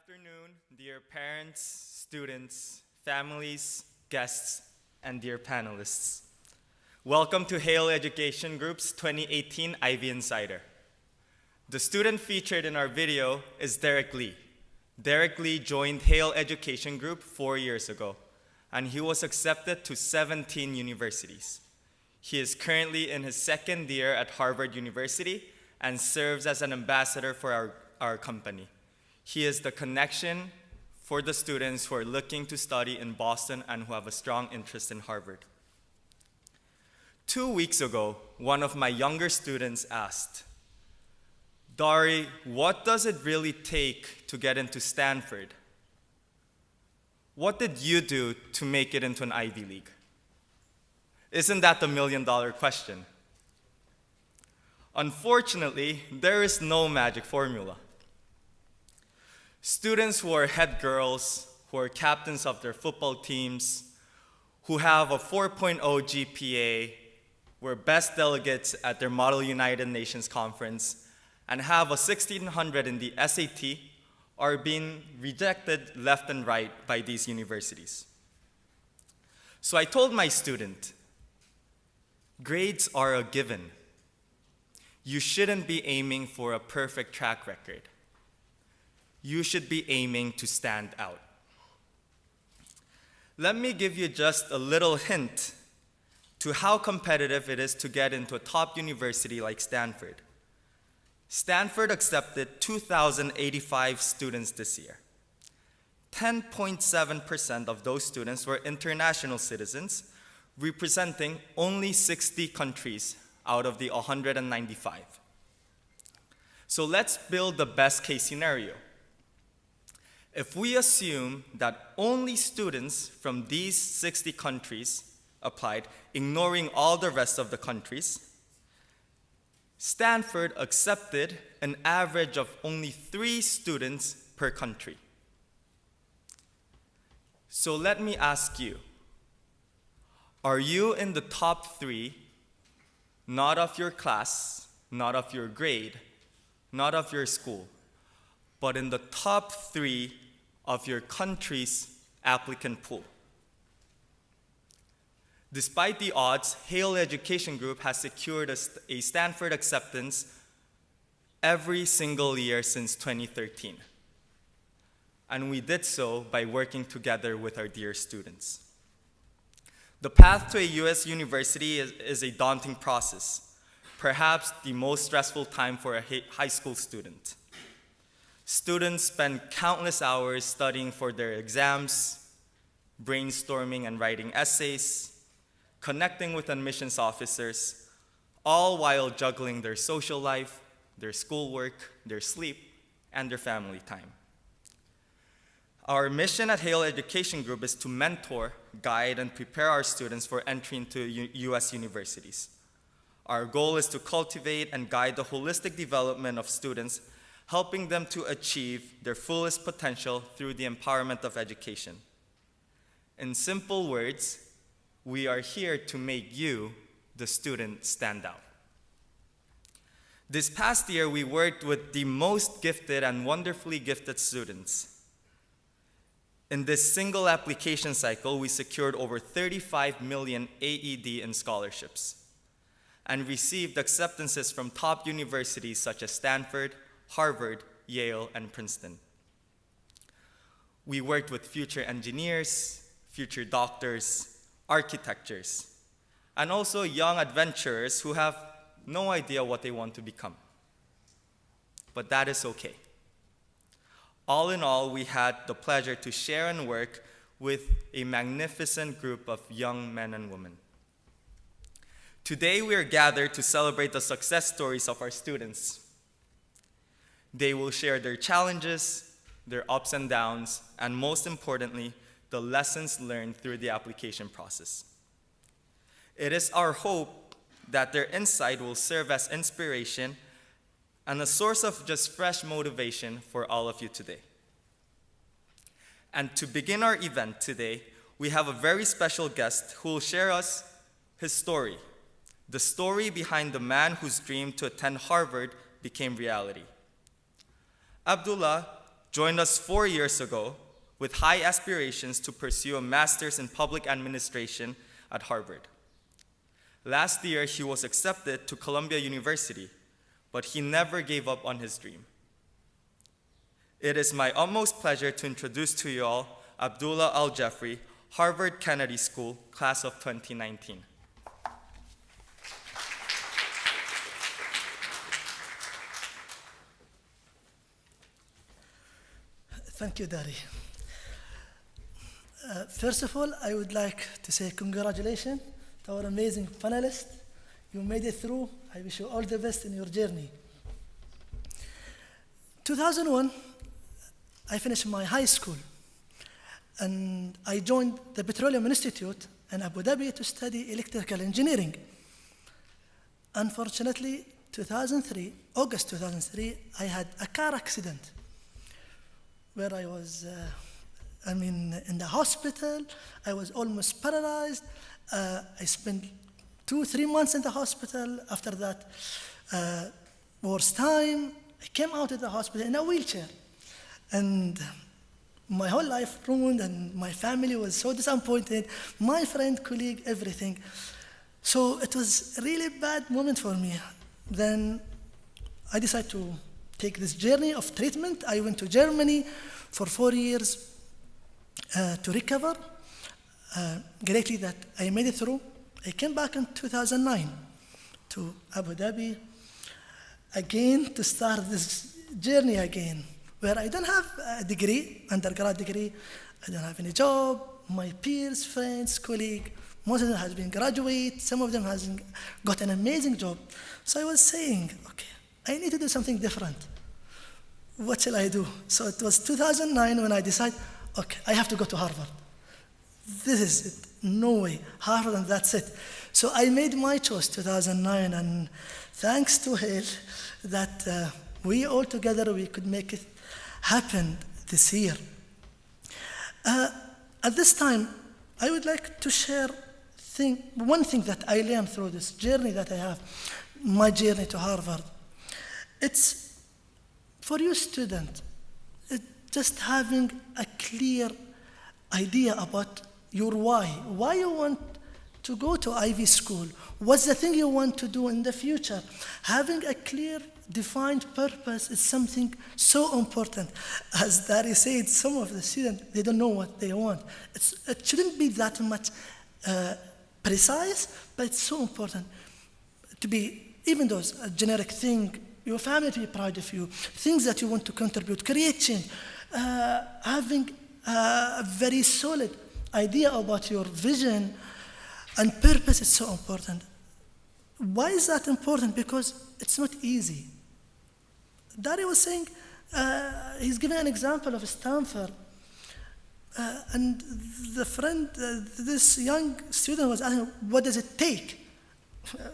afternoon, dear parents, students, families, guests, and dear panelists. Welcome to Hale Education Group's 2018 Ivy Insider. The student featured in our video is Derek Lee. Derek Lee joined Hale Education Group 4 years ago, and he was accepted to 17 universities. He is currently in his second year at Harvard University and serves as an ambassador for our company. He is the connection for the students who are looking to study in Boston and who have a strong interest in Harvard. 2 weeks ago, one of my younger students asked, "Dari, what does it really take to get into Stanford? What did you do to make it into an Ivy League?" Isn't that the million-dollar question? Unfortunately, there is no magic formula. Students who are head girls, who are captains of their football teams, who have a 4.0 GPA, were best delegates at their Model United Nations Conference, and have a 1600 in the SAT are being rejected left and right by these universities. So I told my student, grades are a given. You shouldn't be aiming for a perfect track record. You should be aiming to stand out. Let me give you just a little hint to how competitive it is to get into a top university like Stanford. Stanford accepted 2,085 students this year. 10.7% of those students were international citizens, representing only 60 countries out of the 195. So let's build the best case scenario. If we assume that only students from these 60 countries applied, ignoring all the rest of the countries, Stanford accepted an average of only 3 students per country. So let me ask you, are you in the top 3, not of your class, not of your grade, not of your school, but in the top 3 of your country's applicant pool? Despite the odds, Hale Education Group has secured a Stanford acceptance every single year since 2013. And we did so by working together with our dear students. The path to a US university is a daunting process, perhaps the most stressful time for a high school student. Students spend countless hours studying for their exams, brainstorming and writing essays, connecting with admissions officers, all while juggling their social life, their schoolwork, their sleep, and their family time. Our mission at Hale Education Group is to mentor, guide, and prepare our students for entry into US universities. Our goal is to cultivate and guide the holistic development of students, helping them to achieve their fullest potential through the empowerment of education. In simple words, we are here to make you, the student, stand out. This past year, we worked with the most gifted and wonderfully gifted students. In this single application cycle, we secured over 35 million AED in scholarships and received acceptances from top universities such as Stanford, Harvard, Yale, and Princeton. We worked with future engineers, future doctors, architects, and also young adventurers who have no idea what they want to become. But that is okay. All in all, we had the pleasure to share and work with a magnificent group of young men and women. Today, we are gathered to celebrate the success stories of our students. They will share their challenges, their ups and downs, and most importantly, the lessons learned through the application process. It is our hope that their insight will serve as inspiration and a source of just fresh motivation for all of you today. And to begin our event today, we have a very special guest who will share us his story, the story behind the man whose dream to attend Harvard became reality. Abdullah joined us 4 years ago with high aspirations to pursue a master's in public administration at Harvard. Last year, he was accepted to Columbia University, but he never gave up on his dream. It is my utmost pleasure to introduce to you all Abdullah Al-Jeffrey, Harvard Kennedy School, class of 2019. Thank you, Dari. First of all, I would like to say congratulations to our amazing panelists. You made it through. I wish you all the best in your journey. 2001, I finished my high school, and I joined the Petroleum Institute in Abu Dhabi to study electrical engineering. Unfortunately, August 2003, I had a car accident where I was in the hospital. I was almost paralyzed. I spent 2-3 months in the hospital. After that, worse time, I came out of the hospital in a wheelchair. And my whole life ruined, and my family was so disappointed. My friend, colleague, everything. So it was a really bad moment for me. Then I decided to take this journey of treatment. I went to Germany for 4 years to recover. Greatly that I made it through. I came back in 2009 to Abu Dhabi again to start this journey again, where I don't have a degree, undergrad degree. I don't have any job. My peers, friends, colleagues, most of them has been graduate. Some of them has got an amazing job. So I was saying, okay, I need to do something different. What shall I do? So it was 2009 when I decided, okay, I have to go to Harvard. This is it. No way. Harvard, and that's it. So I made my choice 2009, and thanks to Hale that we all together, we could make it happen this year. At this time, I would like to share one thing that I learned through this journey that I have, my journey to Harvard. It's for you student, just having a clear idea about your why you want to go to Ivy School, what's the thing you want to do in the future. Having a clear, defined purpose is something so important. As Dari said, some of the students, they don't know what they want. It shouldn't be that much precise, but it's so important to be, even those a generic thing, your family to be proud of you, things that you want to contribute, create change, having a very solid idea about your vision and purpose is so important. Why is that important? Because it's not easy. Dari was saying, he's giving an example of Stanford. And the friend, this young student was asking, what does it take?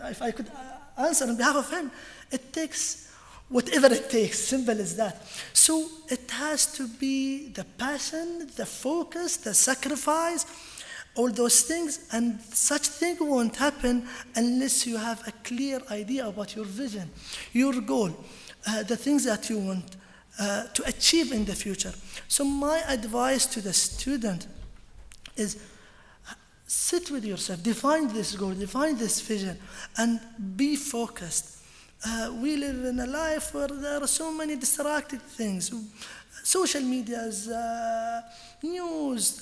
If I could answer on behalf of him, it takes whatever it takes, simple as that. So it has to be the passion, the focus, the sacrifice, all those things, and such thing won't happen unless you have a clear idea about your vision, your goal, the things that you want to achieve in the future. So my advice to the student is sit with yourself, define this goal, define this vision, and be focused. We live in a life where there are so many distracted things. Social medias, news,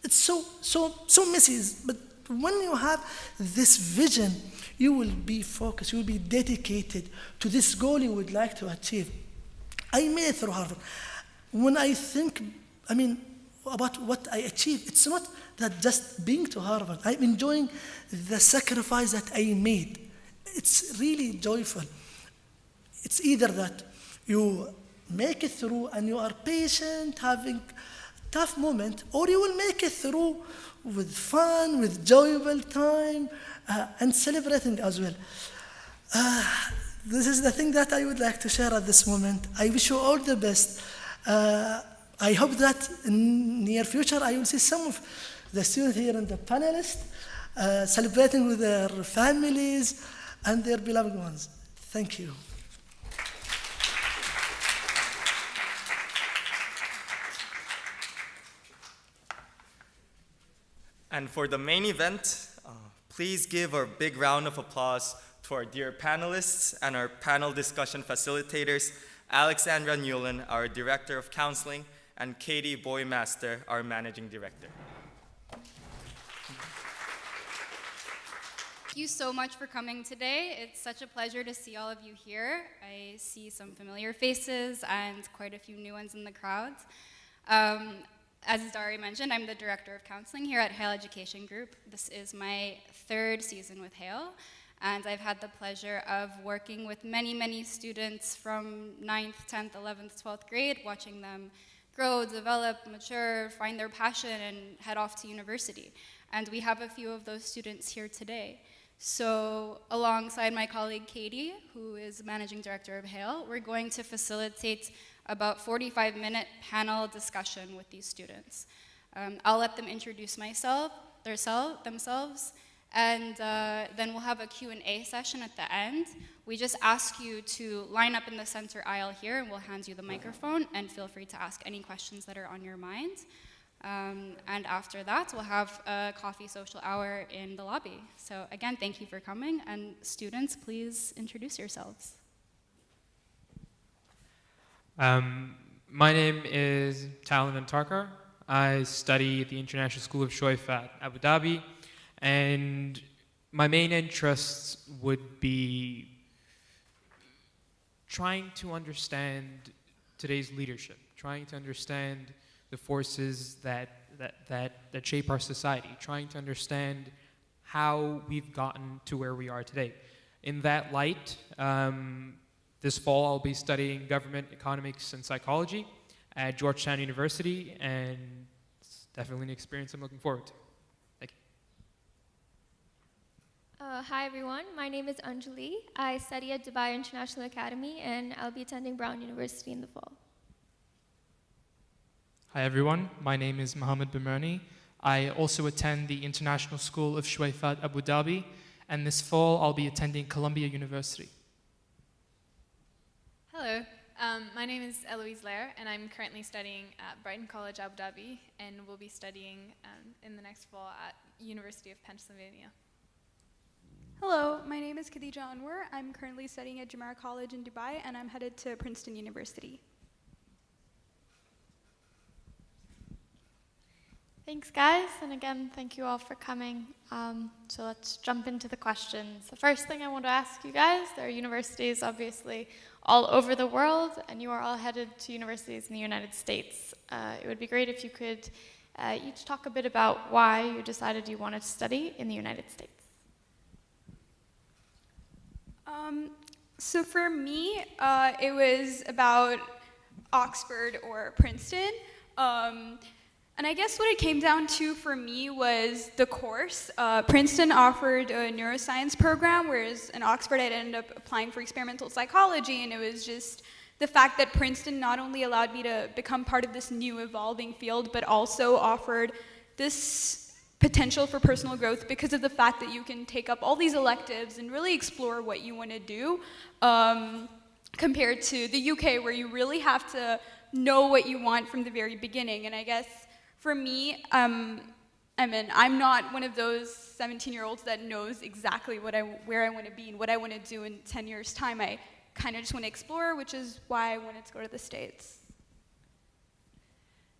it's so messy. But when you have this vision, you will be focused, you will be dedicated to this goal you would like to achieve. I made it through Harvard. When I think, about what I achieved, it's not that just being to Harvard. I'm enjoying the sacrifice that I made. It's really joyful. It's either that you make it through and you are patient, having tough moment, or you will make it through with fun, with joyful time, and celebrating as well. This is the thing that I would like to share at this moment. I wish you all the best. I hope that in near future I will see some of the students here and the panelists celebrating with their families and their beloved ones. Thank you. And for the main event, please give a big round of applause to our dear panelists and our panel discussion facilitators, Alexandra Newland, our Director of Counseling, and Katie Boymaster, our Managing Director. Thank you so much for coming today. It's such a pleasure to see all of you here. I see some familiar faces and quite a few new ones in the crowd. As Dari mentioned, I'm the Director of Counseling here at Hale Education Group. This is my 3rd season with Hale, and I've had the pleasure of working with many, many students from 9th, 10th, 11th, 12th grade, watching them grow, develop, mature, find their passion, and head off to university. And we have a few of those students here today. So alongside my colleague Katie, who is Managing Director of Hale, we're going to facilitate about 45-minute panel discussion with these students. I'll let them introduce themselves, and then we'll have a Q&A session at the end. We just ask you to line up in the center aisle here, and we'll hand you the microphone, and feel free to ask any questions that are on your mind. And after that, we'll have a coffee social hour in the lobby. So again, thank you for coming, and students, please introduce yourselves. My name is Talon Tarkar. I study at the International School of Shoaif at Abu Dhabi, and my main interests would be trying to understand today's leadership, trying to understand the forces that shape our society, trying to understand how we've gotten to where we are today. In that light, this fall I'll be studying government economics and psychology at Georgetown University, and it's definitely an experience I'm looking forward to. Thank you. Hi everyone, my name is Anjali. I study at Dubai International Academy, and I'll be attending Brown University in the fall. Hi everyone, my name is Mohammed Bimerni. I also attend the International School of Shoaif at Abu Dhabi, and this fall I'll be attending Columbia University. Hello, my name is Eloise Lair, and I'm currently studying at Brighton College, Abu Dhabi, and will be studying in the next fall at University of Pennsylvania. Hello, my name is Khadija Anwar. I'm currently studying at Jamara College in Dubai, and I'm headed to Princeton University. Thanks guys, and again, thank you all for coming. So let's jump into the questions. The first thing I want to ask you guys, there are universities obviously all over the world, and you are all headed to universities in the United States. It would be great if you could each talk a bit about why you decided you wanted to study in the United States. So for me, it was about Oxford or Princeton. And I guess what it came down to for me was the course. Princeton offered a neuroscience program, whereas in Oxford I ended up applying for experimental psychology, and it was just the fact that Princeton not only allowed me to become part of this new evolving field, but also offered this potential for personal growth because of the fact that you can take up all these electives and really explore what you want to do, compared to the UK, where you really have to know what you want from the very beginning. And I guess for me, I'm not one of those 17-year-olds that knows exactly where I want to be and what I want to do in 10 years' time. I kind of just want to explore, which is why I wanted to go to the States.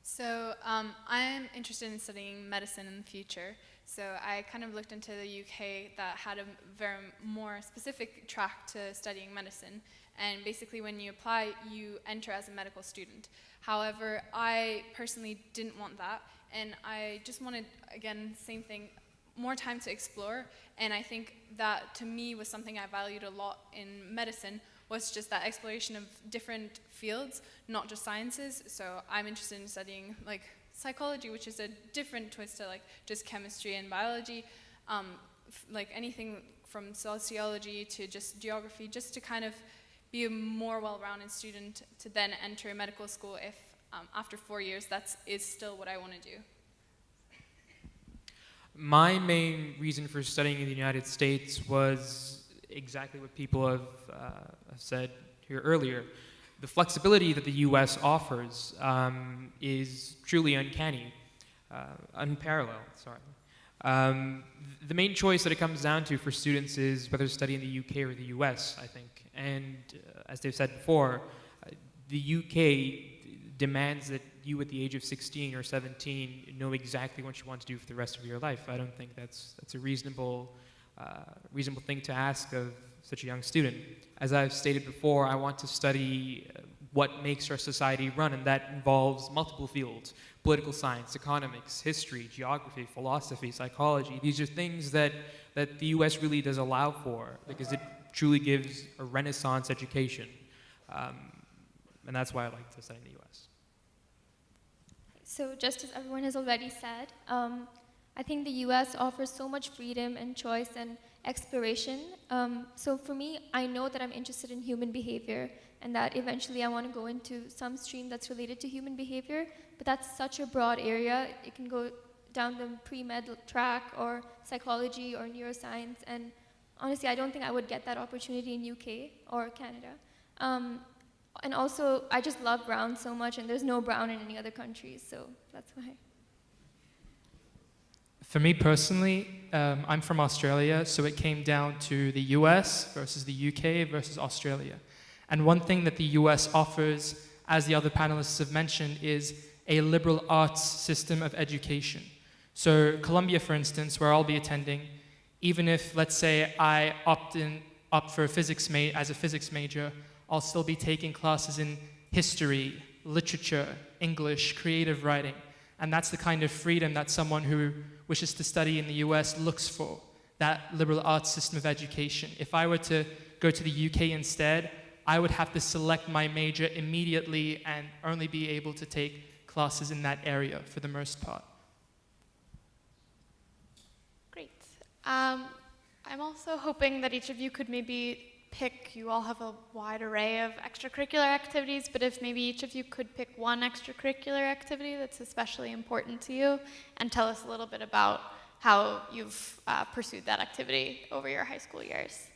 So I'm interested in studying medicine in the future. So I kind of looked into the UK that had a very more specific track to studying medicine. And basically when you apply, you enter as a medical student. However, I personally didn't want that. And I just wanted, again, same thing, more time to explore. And I think that to me was something I valued a lot in medicine, was just that exploration of different fields, not just sciences. So I'm interested in studying like psychology, which is a different twist to like just chemistry and biology, like anything from sociology to just geography, just to kind of be a more well-rounded student to then enter medical school if after 4 years that is still what I want to do. My main reason for studying in the United States was exactly what people have said here earlier. The flexibility that the US offers is truly uncanny, unparalleled, sorry. The main choice that it comes down to for students is whether to study in the UK or the US, I think. And as they've said before, the UK demands that you at the age of 16 or 17 know exactly what you want to do for the rest of your life. I don't think that's a reasonable thing to ask of such a young student. As I've stated before, I want to study what makes our society run, and that involves multiple fields: political science, economics, history, geography, philosophy, psychology. These are things that the US really does allow for, because it truly gives a Renaissance education. And that's why I like to study in the US. So just as everyone has already said, I think the US offers so much freedom and choice and exploration. So for me, I know that I'm interested in human behavior, and that eventually I want to go into some stream that's related to human behavior, but that's such a broad area. It can go down the pre-med track, or psychology, or neuroscience, and honestly, I don't think I would get that opportunity in UK or Canada. And also, I just love Brown so much, and there's no Brown in any other countries, so that's why. For me personally, I'm from Australia, so it came down to the US versus the UK versus Australia. And one thing that the US offers, as the other panelists have mentioned, is a liberal arts system of education. So Columbia, for instance, where I'll be attending, even if, let's say, I opt for as a physics major, I'll still be taking classes in history, literature, English, creative writing. And that's the kind of freedom that someone who wishes to study in the US looks for, that liberal arts system of education. If I were to go to the UK instead, I would have to select my major immediately and only be able to take classes in that area for the most part. Great. I'm also hoping that each of you could maybe you all have a wide array of extracurricular activities, but if maybe each of you could pick one extracurricular activity that's especially important to you, and tell us a little bit about how you've pursued that activity over your high school years.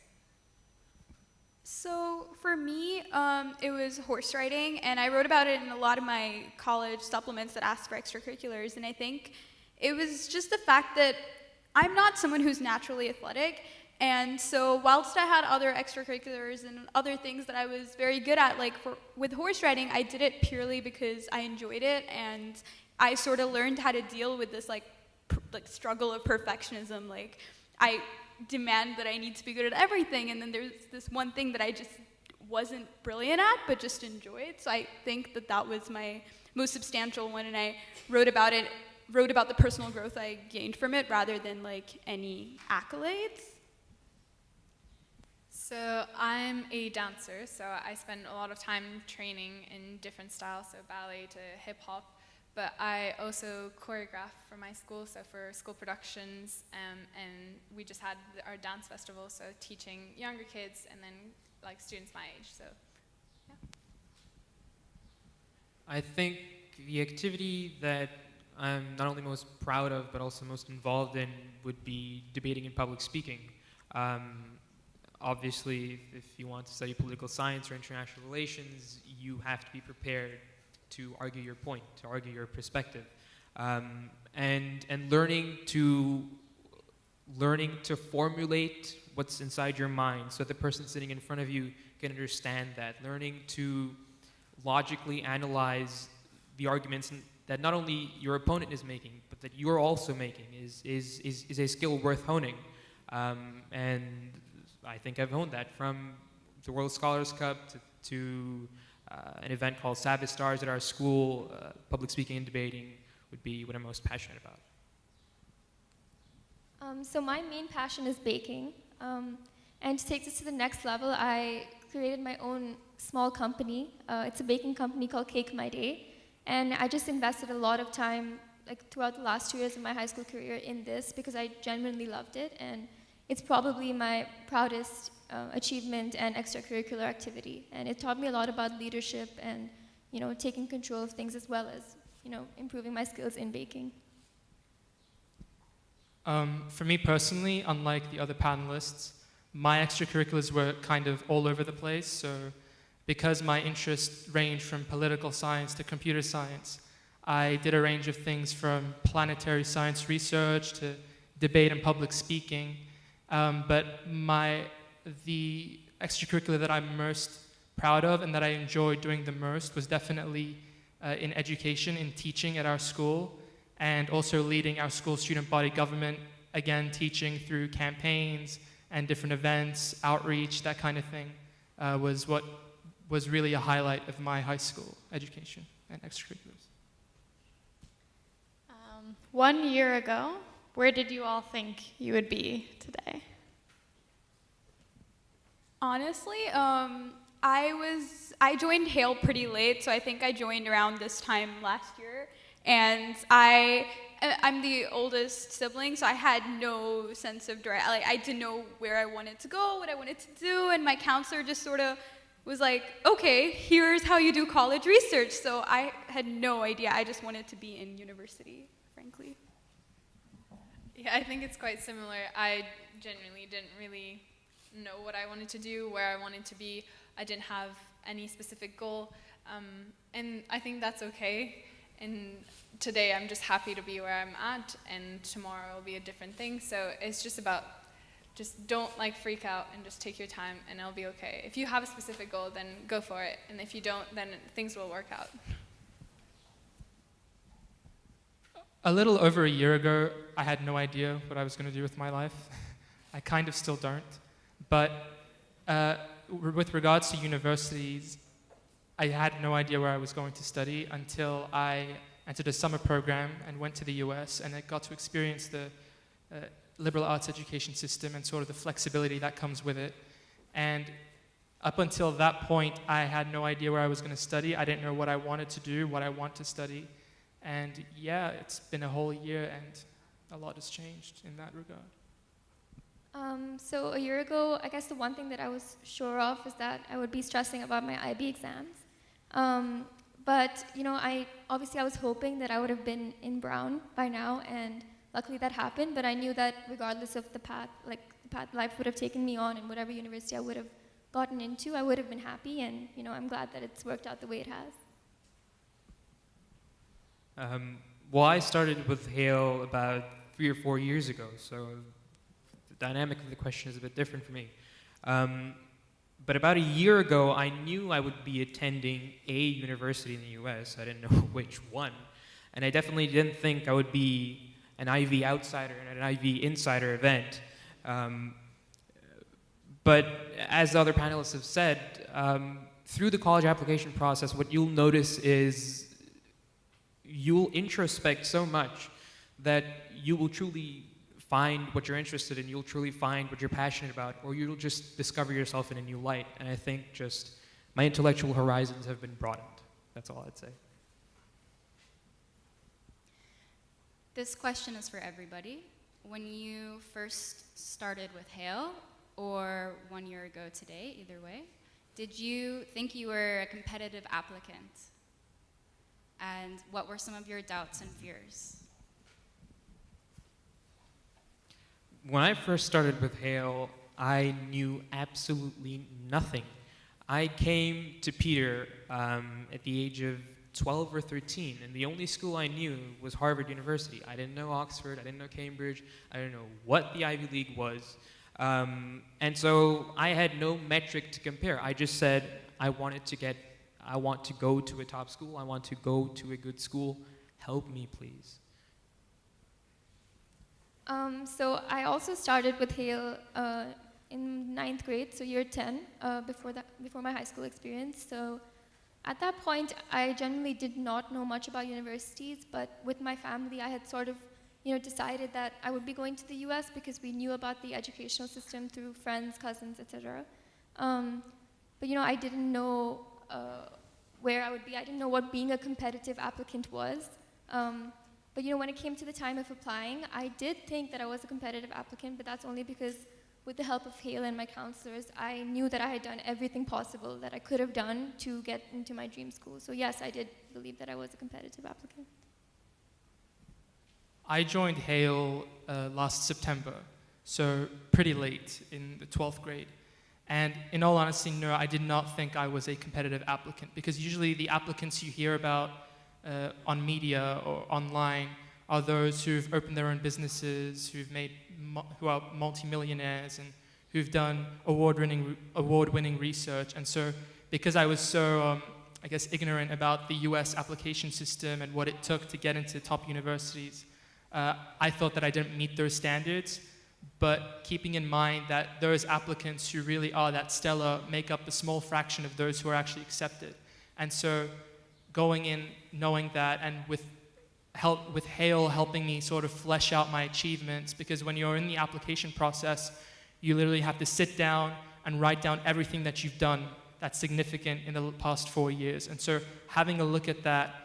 So for me, it was horse riding, and I wrote about it in a lot of my college supplements that asked for extracurriculars, and I think it was just the fact that I'm not someone who's naturally athletic, and so whilst I had other extracurriculars and other things that I was very good at, like with horse riding, I did it purely because I enjoyed it, and I sort of learned how to deal with this like struggle of perfectionism. Like, I demand that I need to be good at everything, and then there's this one thing that I just wasn't brilliant at, but just enjoyed. So I think that was my most substantial one, and I wrote about the personal growth I gained from it rather than like any accolades. So I'm a dancer, so I spend a lot of time training in different styles, so ballet to hip hop, but I also choreograph for my school, so for school productions, and we just had our dance festival, so teaching younger kids and then like students my age, so yeah. I think the activity that I'm not only most proud of, but also most involved in would be debating and public speaking. Obviously, if you want to study political science or international relations, you have to be prepared to argue your point, to argue your perspective, and learning to formulate what's inside your mind, so the person sitting in front of you can understand that. Learning to logically analyze the arguments that not only your opponent is making, but that you're also making is a skill worth honing, and I think I've honed that from the World Scholars Cup to an event called Savage Stars at our school. Public speaking and debating would be what I'm most passionate about. So my main passion is baking. And to take this to the next level, I created my own small company. It's a baking company called Cake My Day. And I just invested a lot of time throughout the last 2 years of my high school career in this because I genuinely loved it. And it's probably my proudest achievement and extracurricular activity. And it taught me a lot about leadership and, taking control of things, as well as, improving my skills in baking. For me personally, unlike the other panelists, my extracurriculars were kind of all over the place. So because my interests range from political science to computer science, I did a range of things from planetary science research to debate and public speaking. But the extracurricular that I'm most proud of and that I enjoyed doing the most was definitely in education, in teaching at our school, and also leading our school student body government, again, teaching through campaigns and different events, outreach, that kind of thing, was what was really a highlight of my high school education and extracurriculars. 1 year ago, where did you all think you would be today? Honestly, I joined Hale pretty late, so I think I joined around this time last year, and I'm the oldest sibling, so I had no sense of I didn't know where I wanted to go, what I wanted to do, and my counselor just sort of was like, okay, here's how you do college research. So I had no idea. I just wanted to be in university, frankly. Yeah, I think it's quite similar. I genuinely didn't really know what I wanted to do, where I wanted to be. I didn't have any specific goal, and I think that's okay. And today I'm just happy to be where I'm at, and tomorrow will be a different thing. So it's just about, just don't freak out and just take your time and it'll be okay. If you have a specific goal, then go for it. And if you don't, then things will work out. A little over a year ago, I had no idea what I was going to do with my life. I kind of still don't. But with regards to universities, I had no idea where I was going to study until I entered a summer program and went to the US, and I got to experience the liberal arts education system and sort of the flexibility that comes with it. And up until that point, I had no idea where I was going to study. I didn't know what I wanted to do, what I want to study. And yeah, it's been a whole year and a lot has changed in that regard. So a year ago, I guess the one thing that I was sure of is that I would be stressing about my IB exams. But I was hoping that I would have been in Brown by now, and luckily that happened. But I knew that regardless of the path life would have taken me on, and whatever university I would have gotten into, I would have been happy. And I'm glad that it's worked out the way it has. Well, I started with Hale about 3 or 4 years ago, so the dynamic of the question is a bit different for me. But about a year ago, I knew I would be attending a university in the US. I didn't know which one. And I definitely didn't think I would be an Ivy outsider at an Ivy Insider event. But as the other panelists have said, through the college application process, what you'll notice is you'll introspect so much that you will truly find what you're interested in, you'll truly find what you're passionate about, or you'll just discover yourself in a new light. And I think just my intellectual horizons have been broadened. That's all I'd say. This question is for everybody. When you first started with Hale, or 1 year ago today, either way, did you think you were a competitive applicant? And what were some of your doubts and fears? When I first started with Hale, I knew absolutely nothing. I came to Peter at the age of 12 or 13, and the only school I knew was Harvard University. I didn't know Oxford, I didn't know Cambridge, I didn't know what the Ivy League was. And so I had no metric to compare. I just said, I want to go to a top school, I want to go to a good school, help me please. So I also started with Hale in 9th grade, so year 10, before my high school experience. So at that point, I generally did not know much about universities, but with my family, I had sort of decided that I would be going to the US because we knew about the educational system through friends, cousins, etc. But I didn't know where I would be. I didn't know what being a competitive applicant was. But when it came to the time of applying, I did think that I was a competitive applicant, but that's only because with the help of Hale and my counselors, I knew that I had done everything possible that I could have done to get into my dream school. So yes, I did believe that I was a competitive applicant. I joined Hale last September, so pretty late in the 12th grade. And in all honesty, no, I did not think I was a competitive applicant, because usually the applicants you hear about on media or online are those who've opened their own businesses, who are multimillionaires, and who've done award-winning research. And so, because I was so, I guess, ignorant about the US application system and what it took to get into top universities, I thought that I didn't meet those standards. But keeping in mind that those applicants who really are that stellar make up a small fraction of those who are actually accepted. And so going in knowing that, and with Hale helping me sort of flesh out my achievements, because when you're in the application process, you literally have to sit down and write down everything that you've done that's significant in the past 4 years. And so having a look at that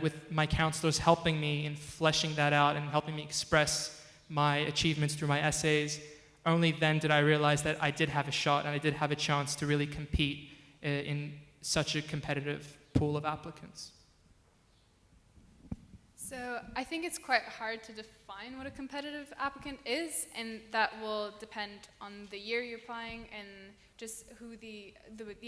with my counselors helping me in fleshing that out and helping me express my achievements through my essays, only then did I realize that I did have a shot and I did have a chance to really compete in such a competitive pool of applicants. So I think it's quite hard to define what a competitive applicant is, and that will depend on the year you're applying and just who the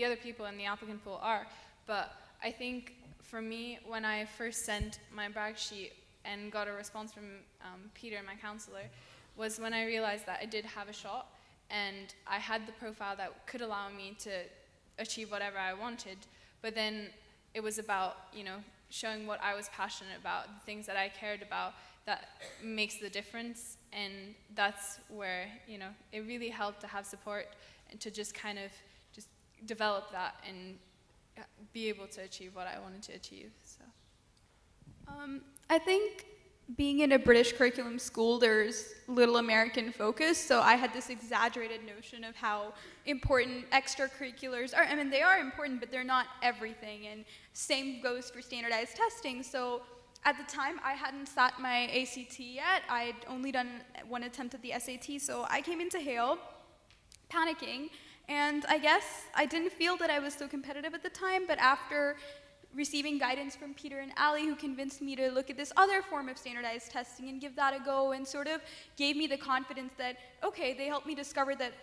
other people in the applicant pool are. But I think for me, when I first sent my brag sheet and got a response from Peter, my counselor, was when I realized that I did have a shot and I had the profile that could allow me to achieve whatever I wanted. But then it was about, showing what I was passionate about, the things that I cared about, that makes the difference. And that's where, it really helped to have support and to just kind of just develop that and be able to achieve what I wanted to achieve. So, I think being in a British curriculum school, there's little American focus, so I had this exaggerated notion of how important extracurriculars are. I mean, they are important, but they're not everything, and same goes for standardized testing. So at the time, I hadn't sat my ACT yet. I'd only done one attempt at the SAT, so I came into Hale panicking, and I guess I didn't feel that I was so competitive at the time, but after receiving guidance from Peter and Ali, who convinced me to look at this other form of standardized testing and give that a go, and sort of gave me the confidence that, okay, they helped me discover that,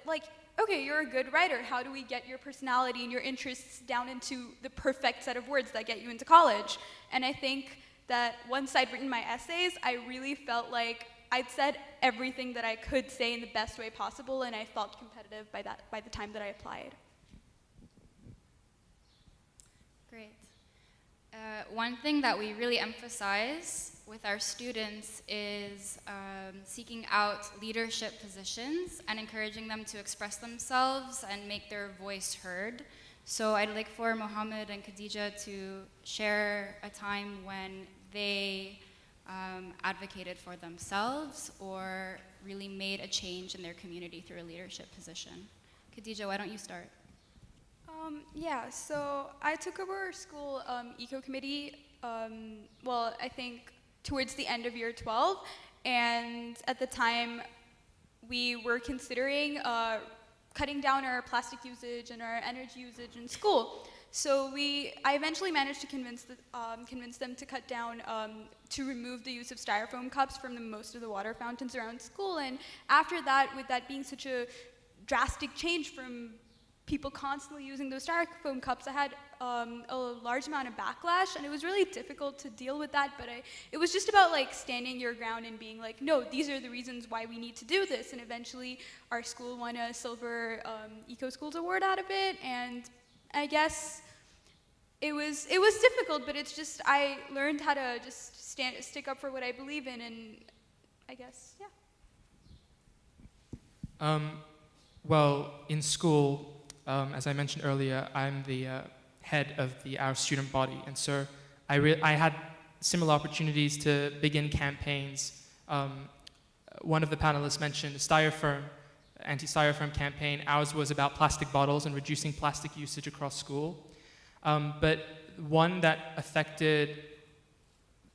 okay, you're a good writer. How do we get your personality and your interests down into the perfect set of words that get you into college? And I think that once I'd written my essays, I really felt like I'd said everything that I could say in the best way possible, and I felt competitive by the time that I applied. Great. One thing that we really emphasize with our students is seeking out leadership positions and encouraging them to express themselves and make their voice heard. So I'd like for Mohammed and Khadija to share a time when they advocated for themselves or really made a change in their community through a leadership position. Khadija, why don't you start? Yeah, so I took over our school eco committee, I think towards the end of year 12, and at the time we were considering cutting down our plastic usage and our energy usage in school. So I eventually managed to convince them to cut down, to remove the use of styrofoam cups from most of the water fountains around school, and after that, with that being such a drastic change from people constantly using those styrofoam cups, I had a large amount of backlash, and it was really difficult to deal with that, but it was just about standing your ground and being like, no, these are the reasons why we need to do this, and eventually our school won a Silver Eco Schools Award out of it, and I guess it was difficult, but it's just, I learned how to just stick up for what I believe in, and I guess, yeah. Well, in school, as I mentioned earlier, I'm the head of our student body, and so I had similar opportunities to begin campaigns. One of the panelists mentioned a anti-styrofoam campaign. Ours was about plastic bottles and reducing plastic usage across school. But one that affected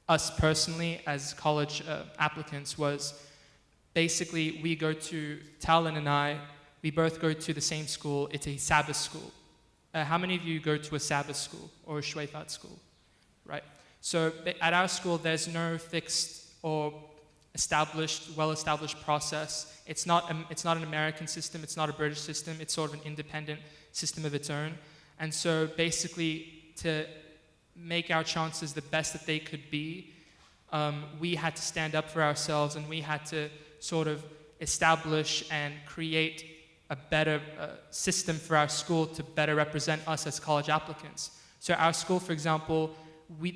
us personally as college applicants was basically Talon and I, we both go to the same school. It's a Sabbath school. How many of you go to a Sabbath school or a Shweifat school? Right? So at our school, there's no fixed or well-established process. It's not an American system. It's not a British system. It's sort of an independent system of its own. And so basically, to make our chances the best that they could be, we had to stand up for ourselves, and we had to sort of establish and create a better system for our school to better represent us as college applicants. So our school, for example,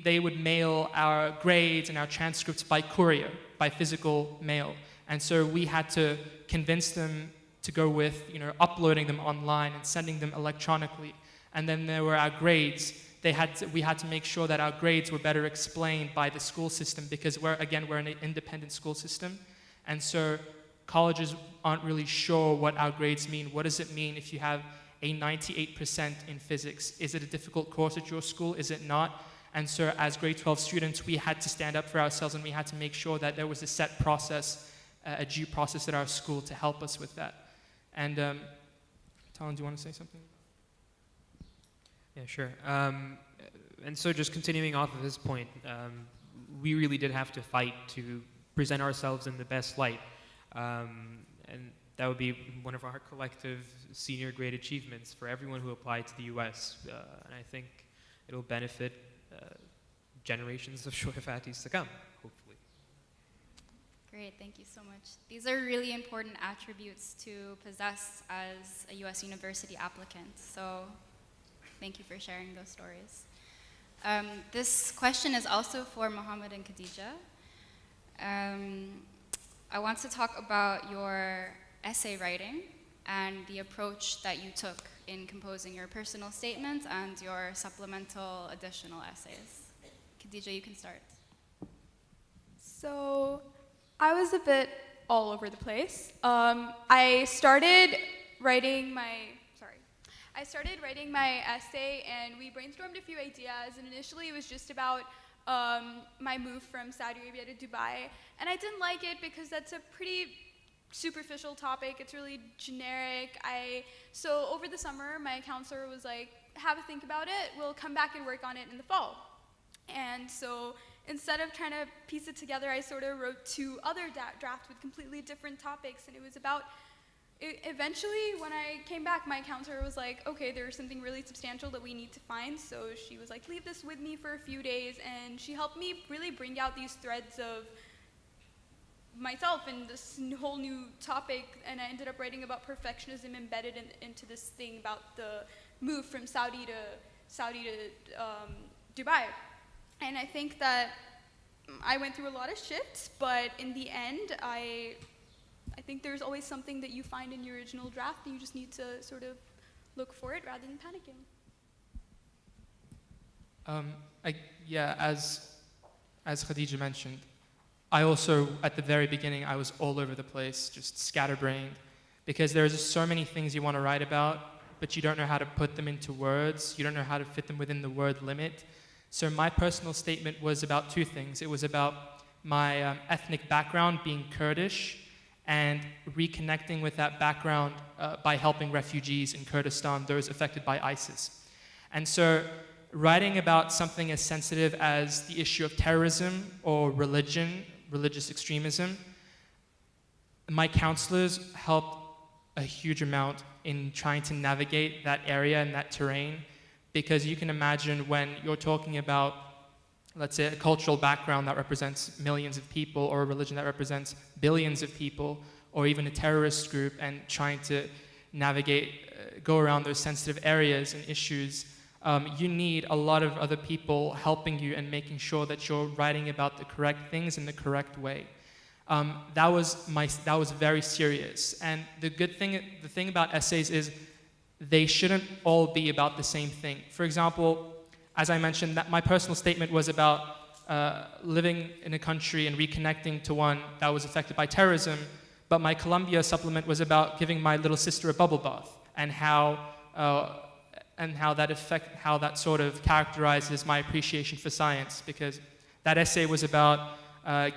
they would mail our grades and our transcripts by courier, by physical mail. And so we had to convince them to go with, uploading them online and sending them electronically. And then there were our grades. We had to make sure that our grades were better explained by the school system, because we're an independent school system. And so colleges aren't really sure what our grades mean. What does it mean if you have a 98% in physics? Is it a difficult course at your school? Is it not? And so as grade 12 students, we had to stand up for ourselves, and we had to make sure that there was a set process, a due process at our school to help us with that. And Talon, do you want to say something? Yeah, sure. And so just continuing off of his point, we really did have to fight to present ourselves in the best light. And that would be one of our collective senior grade achievements for everyone who applied to the US. And I think it'll benefit generations of Shoya Fatis to come, hopefully. Great, thank you so much. These are really important attributes to possess as a US university applicant. So thank you for sharing those stories. This question is also for Mohammed and Khadija. I want to talk about your essay writing and the approach that you took in composing your personal statements and your supplemental additional essays. Khadija, you can start. So I was a bit all over the place. I started writing my essay, and we brainstormed a few ideas, and initially it was just about my move from Saudi Arabia to Dubai, and I didn't like it because that's a pretty superficial topic. It's really generic. So over the summer, my counselor was like, have a think about it. We'll come back and work on it in the fall. And so instead of trying to piece it together, I sort of wrote two other drafts with completely different topics, and it was about eventually, when I came back, my counselor was like, okay, there's something really substantial that we need to find. So she was like, leave this with me for a few days. And she helped me really bring out these threads of myself and this whole new topic. And I ended up writing about perfectionism embedded into this thing about the move from Saudi to Dubai. And I think that I went through a lot of shifts, but in the end, I think there's always something that you find in your original draft, and you just need to sort of look for it rather than panicking. As Khadija mentioned, I also, at the very beginning, I was all over the place, just scatterbrained, because there's just so many things you want to write about, but you don't know how to put them into words. You don't know how to fit them within the word limit. So my personal statement was about two things. It was about my ethnic background, being Kurdish, and reconnecting with that background by helping refugees in Kurdistan, those affected by ISIS. And so writing about something as sensitive as the issue of terrorism or religion, religious extremism, my counselors helped a huge amount in trying to navigate that area and that terrain, because you can imagine when you're talking about, let's say, a cultural background that represents millions of people, or a religion that represents billions of people, or even a terrorist group, and trying to navigate, go around those sensitive areas and issues, you need a lot of other people helping you and making sure that you're writing about the correct things in the correct way. That was very serious. And the thing about essays is they shouldn't all be about the same thing. For example, as I mentioned, that my personal statement was about living in a country and reconnecting to one that was affected by terrorism, but my Columbia supplement was about giving my little sister a bubble bath, and how that sort of characterizes my appreciation for science, because that essay was about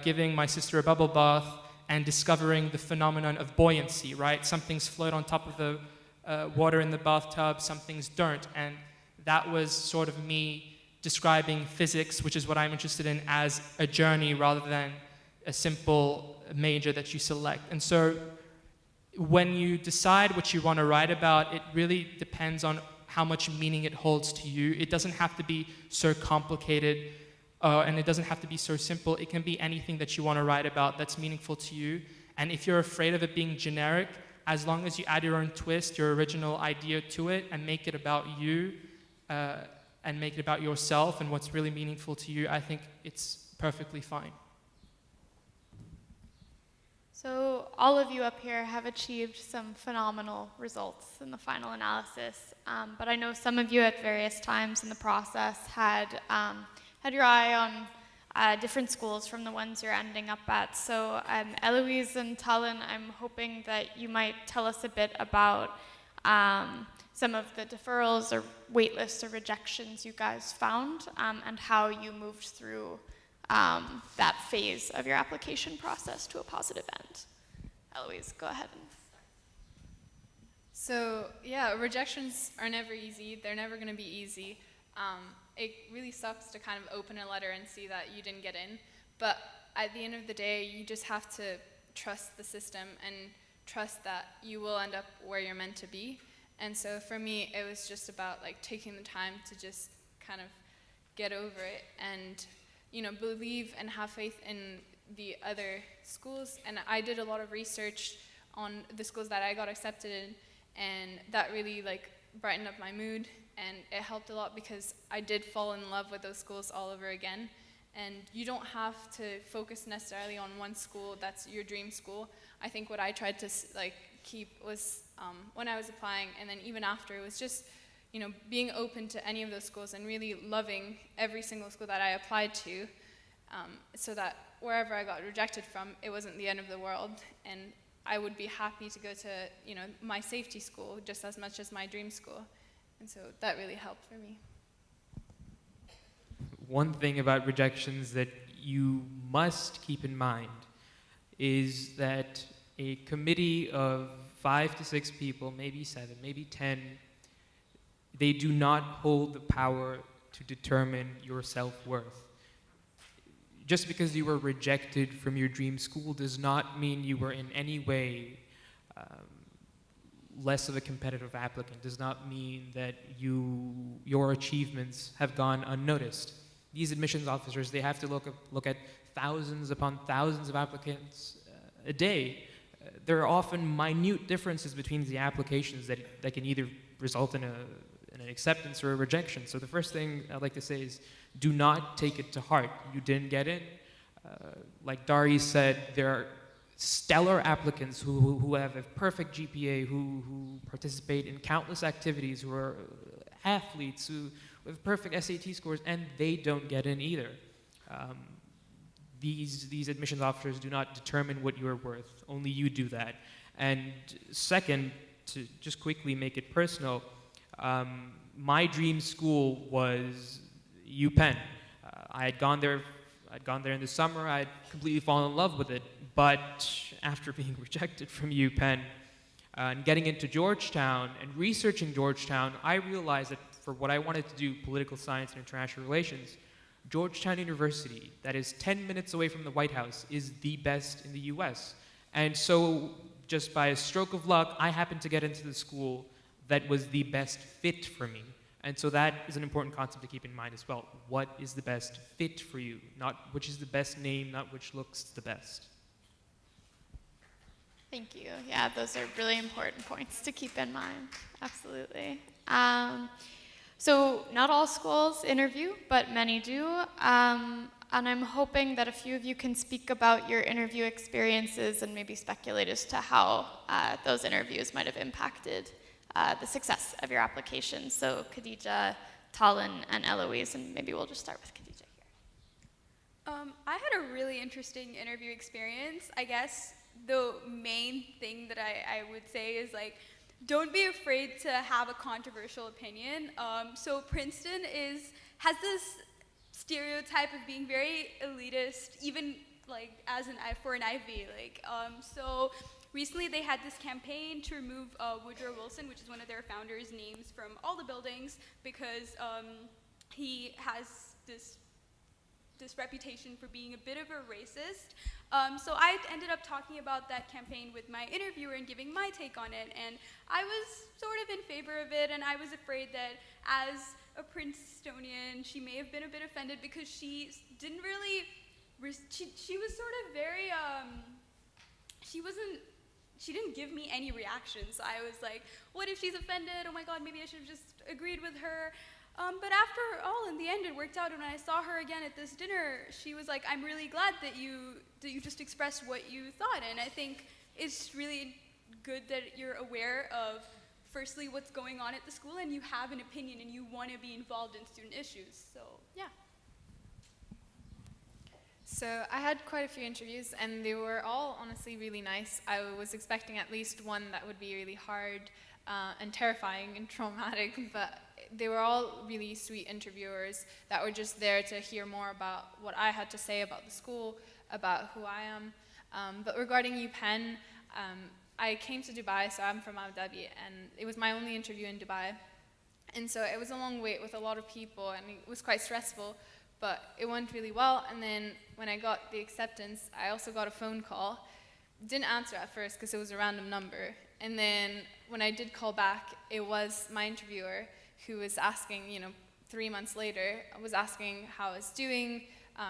giving my sister a bubble bath and discovering the phenomenon of buoyancy, right? Some things float on top of the water in the bathtub, some things don't, and that was sort of me describing physics, which is what I'm interested in, as a journey rather than a simple major that you select. And so when you decide what you want to write about, it really depends on how much meaning it holds to you. It doesn't have to be so complicated. and it doesn't have to be so simple. It can be anything that you want to write about that's meaningful to you. And if you're afraid of it being generic, as long as you add your own twist, your original idea to it, and make it about you, and make it about yourself and what's really meaningful to you, I think it's perfectly fine. So all of you up here have achieved some phenomenal results in the final analysis, but I know some of you at various times in the process had your eye on different schools from the ones you're ending up at. So Eloise and Talon, I'm hoping that you might tell us a bit about some of the deferrals or waitlists or rejections you guys found, and how you moved through that phase of your application process to a positive end. Eloise, go ahead. So yeah, rejections are never easy. They're never going to be easy. It really sucks to kind of open a letter and see that you didn't get in. But at the end of the day, you just have to trust the system and trust that you will end up where you're meant to be. And so for me, it was just about like taking the time to just kind of get over it and, you know, believe and have faith in the other schools. And I did a lot of research on the schools that I got accepted in, and that really like brightened up my mood, and it helped a lot because I did fall in love with those schools all over again. And you don't have to focus necessarily on one school that's your dream school. I think what I tried to like keep was when I was applying, and then even after, it was just, you know, being open to any of those schools and really loving every single school that I applied to, so that wherever I got rejected from, it wasn't the end of the world, and I would be happy to go to, you know, my safety school just as much as my dream school. And so that really helped for me. One thing about rejections that you must keep in mind is that a committee of 5 to 6 people, maybe 7, maybe 10, they do not hold the power to determine your self-worth. Just because you were rejected from your dream school does not mean you were in any way less of a competitive applicant, does not mean that your achievements have gone unnoticed. These admissions officers, they have to look at thousands upon thousands of applicants a day. There are often minute differences between the applications that can either result in an acceptance or a rejection. So the first thing I'd like to say is, do not take it to heart. You didn't get in. Like Dari said, there are stellar applicants who have a perfect GPA, who participate in countless activities, who are athletes, who have perfect SAT scores, and they don't get in either. These admissions officers do not determine what you're worth. Only you do that. And second, to just quickly make it personal, my dream school was UPenn. I had gone there in the summer. I had completely fallen in love with it. But after being rejected from UPenn and getting into Georgetown and researching Georgetown, I realized that for what I wanted to do, political science and international relations, Georgetown University, that is 10 minutes away from the White House, is the best in the US. And so just by a stroke of luck, I happened to get into the school that was the best fit for me. And so that is an important concept to keep in mind as well. What is the best fit for you? Not which is the best name, not which looks the best. Thank you. Yeah, those are really important points to keep in mind. Absolutely. So not all schools interview, but many do. And I'm hoping that a few of you can speak about your interview experiences and maybe speculate as to how those interviews might have impacted the success of your application. So Khadija, Talon, and Eloise, and maybe we'll just start with Khadija here. I had a really interesting interview experience. I guess the main thing that I would say is, like, don't be afraid to have a controversial opinion. So Princeton has this stereotype of being very elitist, even like for an Ivy. So recently they had this campaign to remove Woodrow Wilson, which is one of their founders' names, from all the buildings because he has this reputation for being a bit of a racist. So I ended up talking about that campaign with my interviewer and giving my take on it, and I was sort of in favor of it, and I was afraid that as a Princetonian, she may have been a bit offended because she didn't really, she was sort of very, she didn't give me any reactions. I was like, what if she's offended? Oh my God, maybe I should have just agreed with her. But after all, in the end, it worked out. And when I saw her again at this dinner, she was like, I'm really glad that you just expressed what you thought. And I think it's really good that you're aware of, firstly, what's going on at the school, and you have an opinion and you want to be involved in student issues. So, yeah. So I had quite a few interviews, and they were all honestly really nice. I was expecting at least one that would be really hard and terrifying and traumatic, but they were all really sweet interviewers that were just there to hear more about what I had to say about the school, about who I am. But regarding UPenn, I came to Dubai, so I'm from Abu Dhabi, and it was my only interview in Dubai. And so it was a long wait with a lot of people, and it was quite stressful, but it went really well. And then when I got the acceptance, I also got a phone call. Didn't answer at first because it was a random number. And then when I did call back, it was my interviewer who was asking, 3 months later, was asking how I was doing,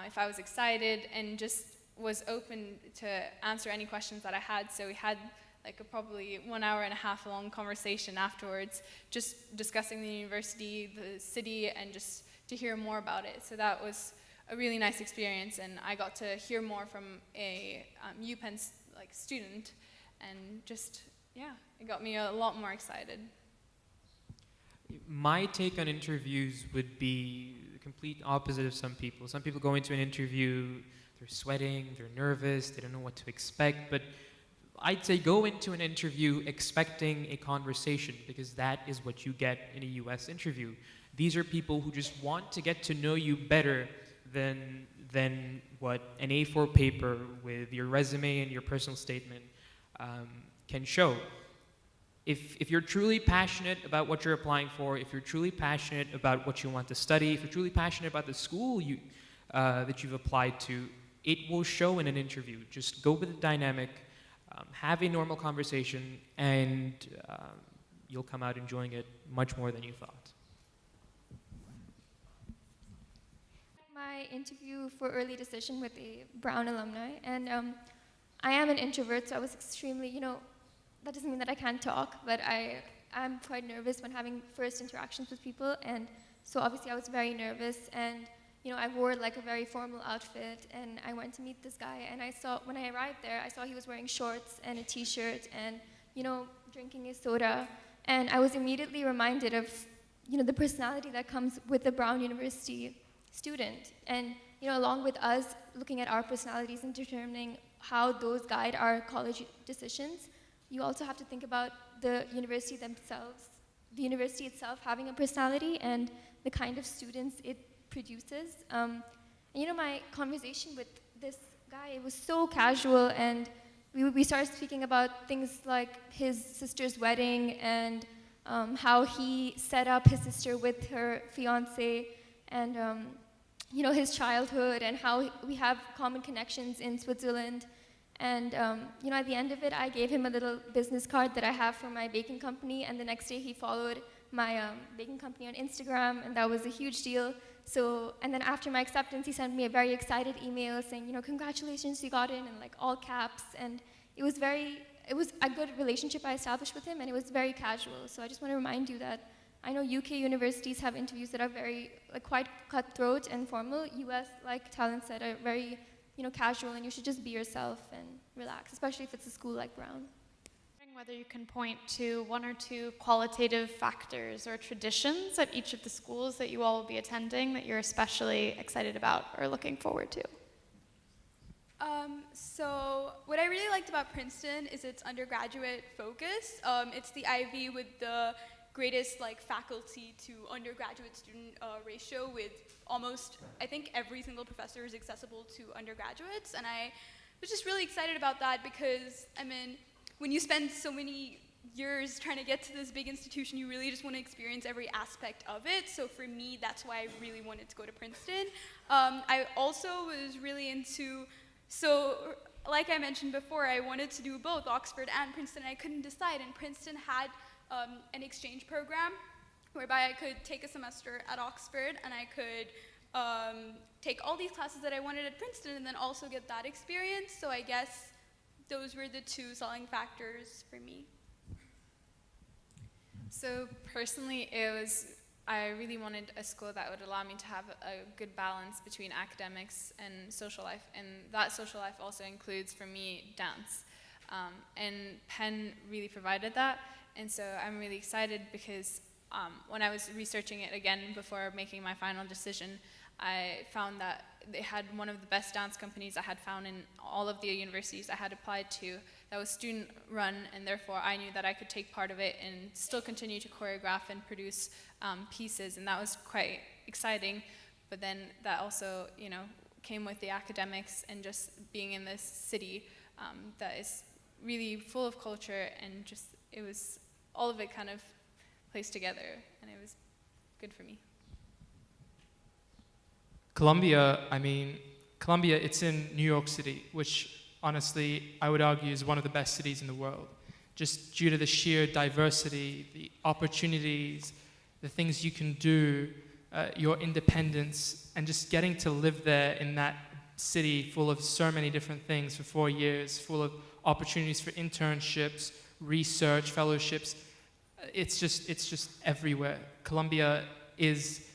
if I was excited, and just was open to answer any questions that I had. So we had like a probably 1 hour and a half long conversation afterwards, just discussing the university, the city, and just to hear more about it. So that was a really nice experience, and I got to hear more from a UPenn student, and just, yeah, it got me a lot more excited. My take on interviews would be the complete opposite of some people. Some people go into an interview, they're sweating, they're nervous, they don't know what to expect, but I'd say go into an interview expecting a conversation, because that is what you get in a US interview. These are people who just want to get to know you better than what an A4 paper with your resume and your personal statement can show. If you're truly passionate about what you're applying for, if you're truly passionate about what you want to study, if you're truly passionate about the school that you've applied to, it will show in an interview. Just go with the dynamic, have a normal conversation, and you'll come out enjoying it much more than you thought. My interview for early decision with a Brown alumni, and I am an introvert, so I was extremely, that doesn't mean that I can't talk, but I'm quite nervous when having first interactions with people, and so obviously I was very nervous, and I wore like a very formal outfit, and I went to meet this guy, and when I arrived there, I saw he was wearing shorts and a t-shirt, and drinking a soda, and I was immediately reminded of the personality that comes with a Brown University student, and along with us looking at our personalities and determining how those guide our college decisions, you also have to think about the university themselves, the university itself having a personality and the kind of students it produces. My conversation with this guy, it was so casual, and we started speaking about things like his sister's wedding and how he set up his sister with her fiance, and his childhood, and how we have common connections in Switzerland. And at the end of it, I gave him a little business card that I have for my baking company, and the next day he followed my baking company on Instagram, and that was a huge deal. So, and then after my acceptance, he sent me a very excited email saying, congratulations, you got in like all caps, and it was a good relationship I established with him, and it was very casual. So I just want to remind you that I know UK universities have interviews that are very, quite cutthroat and formal. US, like Talent said, are very, casual, and you should just be yourself and relax, especially if it's a school like Brown. Whether you can point to one or two qualitative factors or traditions at each of the schools that you all will be attending that you're especially excited about or looking forward to. So what I really liked about Princeton is its undergraduate focus. It's the Ivy with the greatest faculty to undergraduate student ratio, with almost, I think every single professor is accessible to undergraduates, and I was just really excited about that because, when you spend so many years trying to get to this big institution, you really just want to experience every aspect of it. So for me, that's why I really wanted to go to Princeton. I also was really into, like I mentioned before, I wanted to do both Oxford and Princeton. I couldn't decide, and Princeton had an exchange program whereby I could take a semester at Oxford and I could take all these classes that I wanted at Princeton and then also get that experience. So I guess those were the two selling factors for me. So personally, I really wanted a school that would allow me to have a good balance between academics and social life, and that social life also includes, for me, dance. And Penn really provided that, and so I'm really excited because when I was researching it again before making my final decision, I found that they had one of the best dance companies I had found in all of the universities I had applied to that was student run, and therefore I knew that I could take part of it and still continue to choreograph and produce pieces, and that was quite exciting. But then that also, came with the academics and just being in this city that is really full of culture, and just it was all of it kind of placed together, and it was good for me. Columbia, it's in New York City, which honestly, I would argue is one of the best cities in the world. Just due to the sheer diversity, the opportunities, the things you can do, your independence, and just getting to live there in that city full of so many different things for 4 years, full of opportunities for internships, research, fellowships. It's just everywhere. Columbia is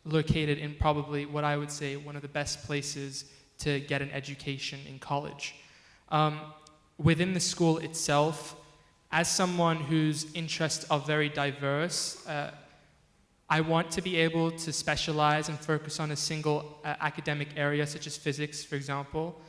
located in probably what I would say one of the best places to get an education in college. Within the school itself, as someone whose interests are very diverse, I want to be able to specialize and focus on a single academic area, such as physics, for example.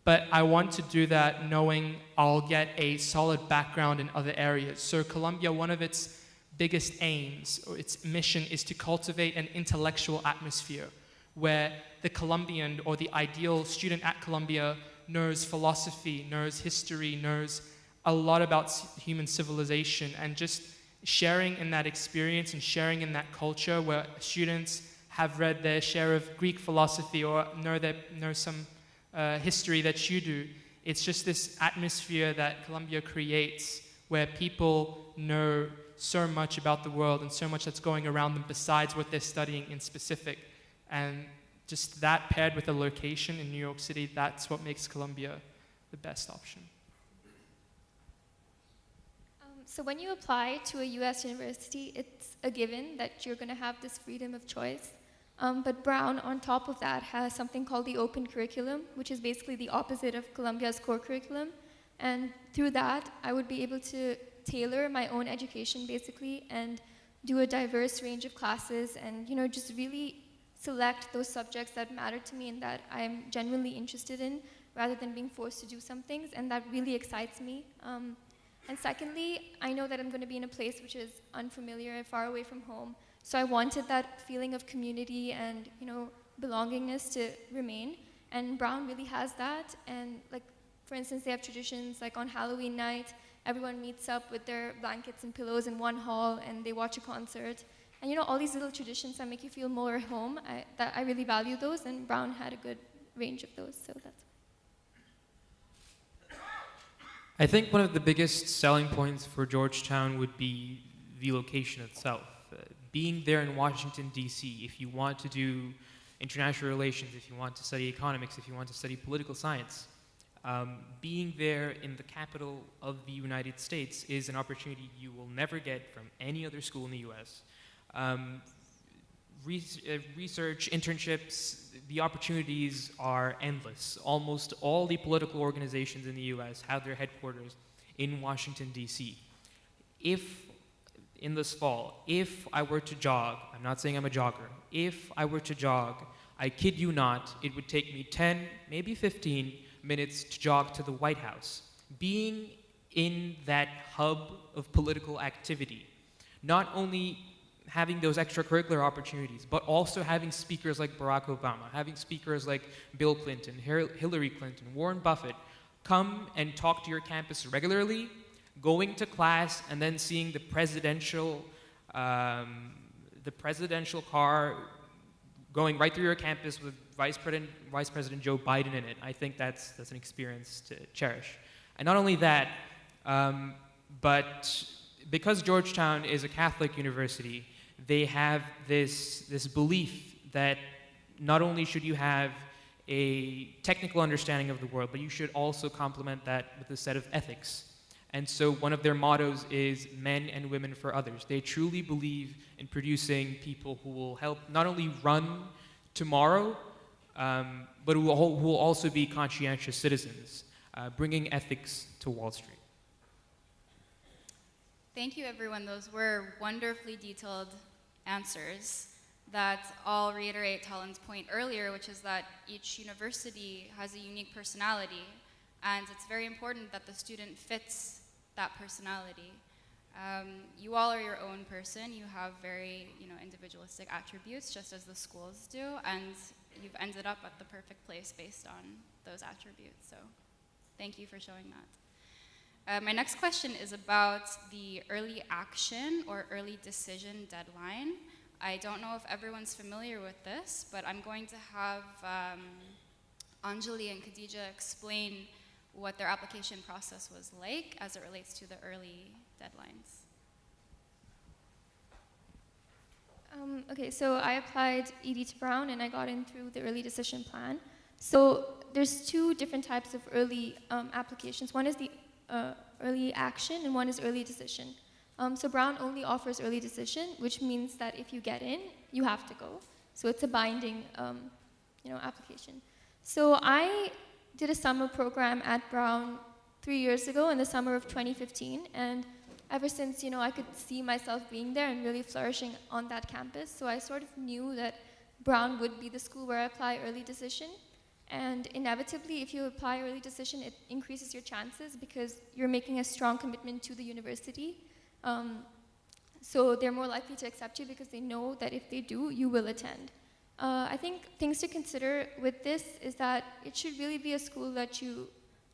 But I want to do that knowing I'll get a solid background in other areas. So Columbia, one of its biggest aims, or its mission, is to cultivate an intellectual atmosphere where the Columbian or the ideal student at Columbia knows philosophy, knows history, knows a lot about human civilization, and just sharing in that experience and sharing in that culture where students have read their share of Greek philosophy or know some history that you do. It's just this atmosphere that Columbia creates where people know so much about the world and so much that's going around them besides what they're studying in specific. And just that paired with a location in New York City, that's what makes Columbia the best option. So when you apply to a US university, it's a given that you're going to have this freedom of choice. But Brown, on top of that, has something called the open curriculum, which is basically the opposite of Columbia's core curriculum. And through that, I would be able to tailor my own education, basically, and do a diverse range of classes and, just really select those subjects that matter to me and that I'm genuinely interested in, rather than being forced to do some things, and that really excites me. And secondly, I know that I'm going to be in a place which is unfamiliar and far away from home, so I wanted that feeling of community and, belongingness to remain, and Brown really has that. And for instance, they have traditions like on Halloween night, everyone meets up with their blankets and pillows in one hall and they watch a concert. And all these little traditions that make you feel more at home, I really value those, and Brown had a good range of those, so that's. I think one of the biggest selling points for Georgetown would be the location itself. Being there in Washington, D.C., if you want to do international relations, if you want to study economics, if you want to study political science, being there in the capital of the United States is an opportunity you will never get from any other school in the U.S. Research, internships, the opportunities are endless. Almost all the political organizations in the U.S. have their headquarters in Washington, D.C. In this fall, if I were to jog, I'm not saying I'm a jogger, if I were to jog, I kid you not, it would take me 10, maybe 15 minutes to jog to the White House. Being in that hub of political activity, not only having those extracurricular opportunities, but also having speakers like Barack Obama, having speakers like Bill Clinton, Hillary Clinton, Warren Buffett, come and talk to your campus regularly, going to class, and then seeing the presidential car going right through your campus with Vice President Joe Biden in it. I think that's an experience to cherish. And not only that, but because Georgetown is a Catholic university, they have this belief that not only should you have a technical understanding of the world, but you should also complement that with a set of ethics. And so one of their mottos is men and women for others. They truly believe in producing people who will help not only run tomorrow, but who will also be conscientious citizens, bringing ethics to Wall Street. Thank you, everyone. Those were wonderfully detailed answers that all reiterate Talon's point earlier, which is that each university has a unique personality, and it's very important that the student fits that personality. You all are your own person. You have very, individualistic attributes, just as the schools do, and you've ended up at the perfect place based on those attributes. So, thank you for showing that. My next question is about the early action or early decision deadline. I don't know if everyone's familiar with this, but I'm going to have Anjali and Khadija explain what their application process was like as it relates to the early deadlines. Okay, so I applied ED to Brown and I got in through the early decision plan. So there's two different types of early applications. One is the early action and one is early decision. So Brown only offers early decision, which means that if you get in, you have to go. So it's a binding, application. So I did a summer program at Brown 3 years ago in the summer of 2015, and ever since, I could see myself being there and really flourishing on that campus. So I sort of knew that Brown would be the school where I apply early decision. And inevitably, if you apply early decision, it increases your chances because you're making a strong commitment to the university. So they're more likely to accept you because they know that if they do, you will attend. I think things to consider with this is that it should really be a school that you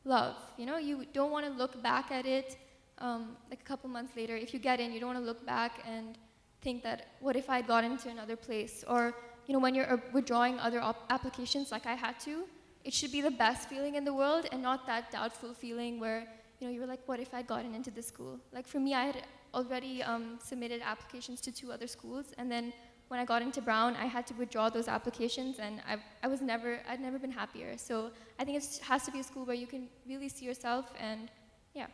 love. You don't want to look back at it like a couple months later. If you get in, you don't want to look back and think that, what if I got into another place? Or, when you're withdrawing other applications like I had to, it should be the best feeling in the world and not that doubtful feeling where, you were like, what if I gotten into this school? Like for me, I had already submitted applications to 2 other schools, and then when I got into Brown, I had to withdraw those applications, and I'd never been happier. So I think it has to be a school where you can really see yourself, and yeah.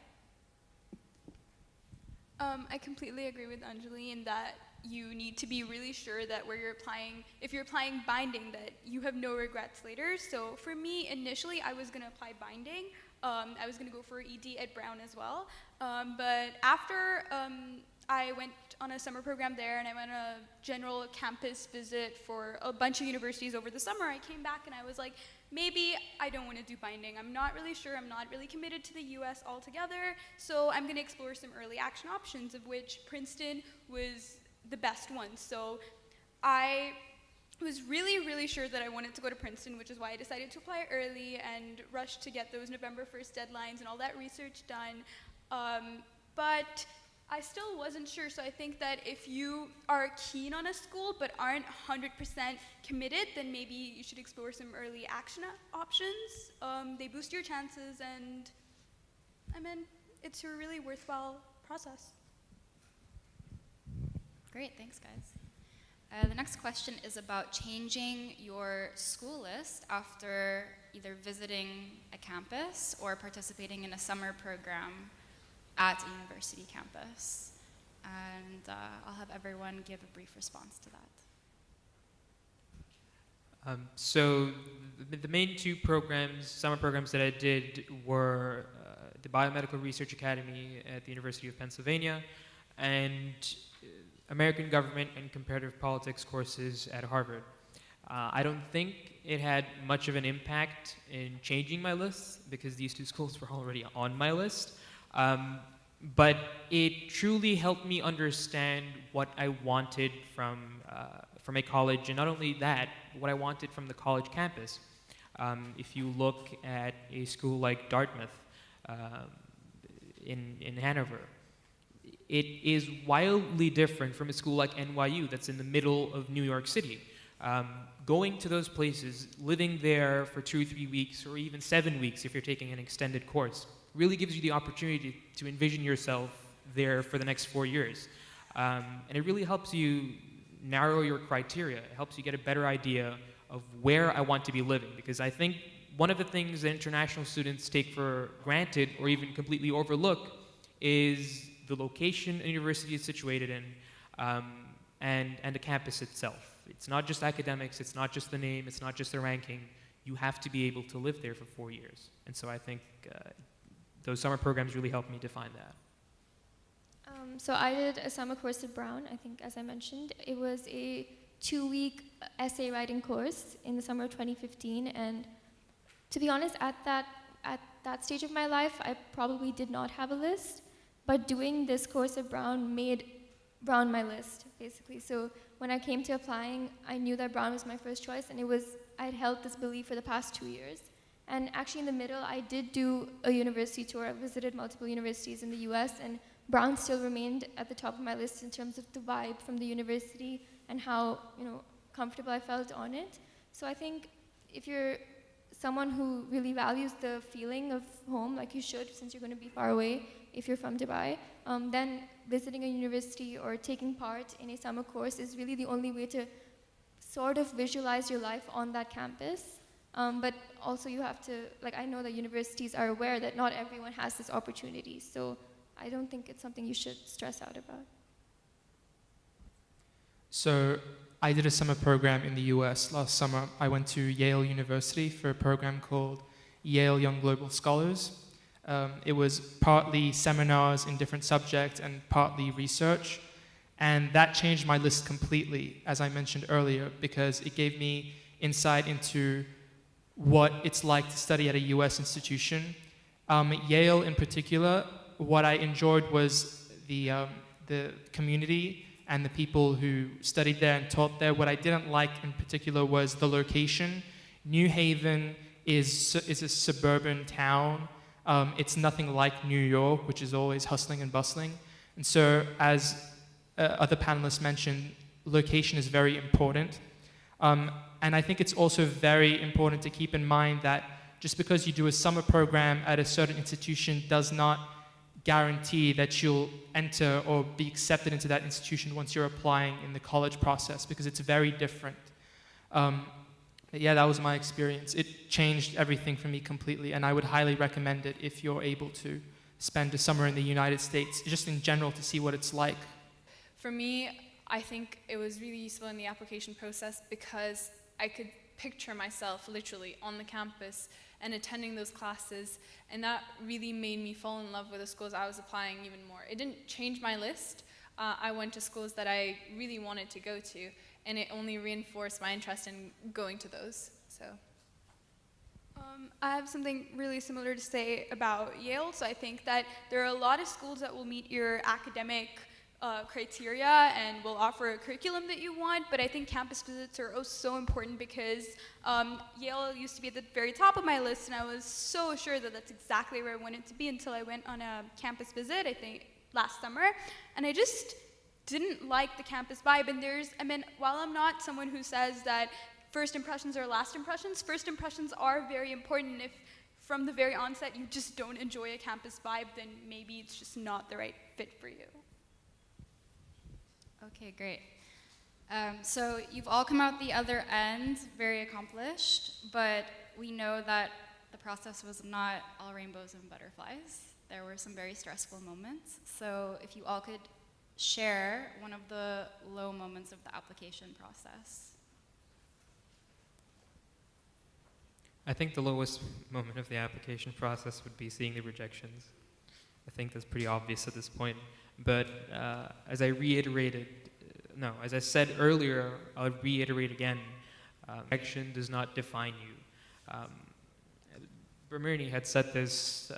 I completely agree with Anjali in that you need to be really sure that where you're applying, if you're applying binding, that you have no regrets later. So for me, initially, I was going to apply binding. I was going to go for ED at Brown as well. But after I went on a summer program there and I went on a general campus visit for a bunch of universities over the summer, I came back and I was like, maybe I don't want to do binding. I'm not really sure. I'm not really committed to the US altogether. So I'm going to explore some early action options, of which Princeton was the best one. So I was really, really sure that I wanted to go to Princeton, which is why I decided to apply early and rush to get those November 1st deadlines and all that research done. But I still wasn't sure, so I think that if you are keen on a school but aren't 100% committed, then maybe you should explore some early action options. They boost your chances, and it's a really worthwhile process. Great, thanks guys. The next question is about changing your school list after either visiting a campus or participating in a summer program at a university campus. And I'll have everyone give a brief response to that. So the main 2 summer programs that I did were the Biomedical Research Academy at the University of Pennsylvania and American Government and Comparative Politics courses at Harvard. I don't think it had much of an impact in changing my list because these 2 schools were already on my list. But it truly helped me understand what I wanted from a college, and not only that, what I wanted from the college campus. If you look at a school like Dartmouth in Hanover, it is wildly different from a school like NYU that's in the middle of New York City. Going to those places, living there for 2 or 3 weeks, or even 7 weeks if you're taking an extended course, really gives you the opportunity to envision yourself there for the next 4 years. And it really helps you narrow your criteria. It helps you get a better idea of where I want to be living. Because I think one of the things that international students take for granted or even completely overlook is the location a university is situated in, and the campus itself. It's not just academics, it's not just the name, it's not just the ranking. You have to be able to live there for 4 years. And so I think those summer programs really helped me define that. So I did a summer course at Brown, I think, as I mentioned. It was a 2-week essay writing course in the summer of 2015. And to be honest, at that stage of my life, I probably did not have a list. But doing this course at Brown made Brown my list, basically. So when I came to applying, I knew that Brown was my first choice, and I'd held this belief for the past 2 years. And actually in the middle, I did do a university tour. I visited multiple universities in the US, and Brown still remained at the top of my list in terms of the vibe from the university and how, comfortable I felt on it. So I think if you're someone who really values the feeling of home, like you should, since you're going to be far away if you're from Dubai, then visiting a university or taking part in a summer course is really the only way to sort of visualize your life on that campus. But also you have to, I know that universities are aware that not everyone has this opportunity, so I don't think it's something you should stress out about. So I did a summer program in the US last summer. I went to Yale University for a program called Yale Young Global Scholars. It was partly seminars in different subjects and partly research. And that changed my list completely, as I mentioned earlier, because it gave me insight into what it's like to study at a US institution. At Yale in particular, what I enjoyed was the community and the people who studied there and taught there. What I didn't like in particular was the location. New Haven is a suburban town. It's nothing like New York, which is always hustling and bustling. And so, as other panelists mentioned, location is very important. And I think it's also very important to keep in mind that just because you do a summer program at a certain institution does not guarantee that you'll enter or be accepted into that institution once you're applying in the college process, because it's very different. Yeah, that was my experience. It changed everything for me completely, and I would highly recommend it if you're able to spend a summer in the United States, just in general, to see what it's like. For me, I think it was really useful in the application process because I could picture myself literally on the campus and attending those classes, and that really made me fall in love with the schools I was applying even more. It didn't change my list. I went to schools that I really wanted to go to, and it only reinforced my interest in going to those. So, I have something really similar to say about Yale. So I think that there are a lot of schools that will meet your academic criteria and will offer a curriculum that you want, but I think campus visits are so important because Yale used to be at the very top of my list, and I was so sure that that's exactly where I wanted to be until I went on a campus visit, I think last summer, and I just didn't like the campus vibe. And while I'm not someone who says that first impressions are last impressions, first impressions are very important. If from the very onset you just don't enjoy a campus vibe, then maybe it's just not the right fit for you. Okay, great. So you've all come out the other end very accomplished, but we know that the process was not all rainbows and butterflies. There were some very stressful moments. So if you all could share one of the low moments of the application process. I think the lowest moment of the application process would be seeing the rejections. I think that's pretty obvious at this point. But as I said earlier, I'll reiterate again, rejection does not define you. Bermini had said this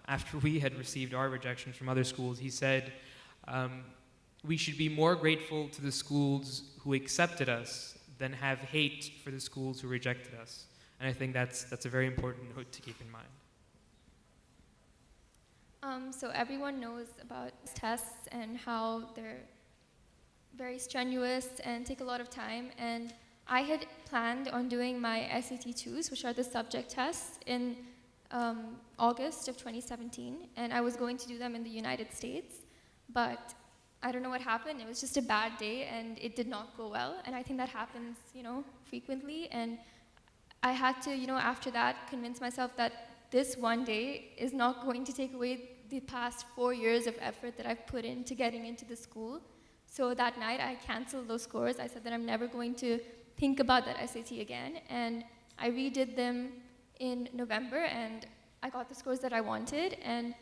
after we had received our rejections from other schools. He said, we should be more grateful to the schools who accepted us than have hate for the schools who rejected us. And I think that's a very important note to keep in mind. So everyone knows about tests and how they're very strenuous and take a lot of time. And I had planned on doing my SAT-2s, which are the subject tests, in August of 2017. And I was going to do them in the United States. But I don't know what happened. It was just a bad day and it did not go well. And I think that happens, frequently. And I had to, after that, convince myself that this one day is not going to take away the past 4 years of effort that I've put into getting into the school. So that night I canceled those scores. I said that I'm never going to think about that SAT again. And I redid them in November and I got the scores that I wanted. And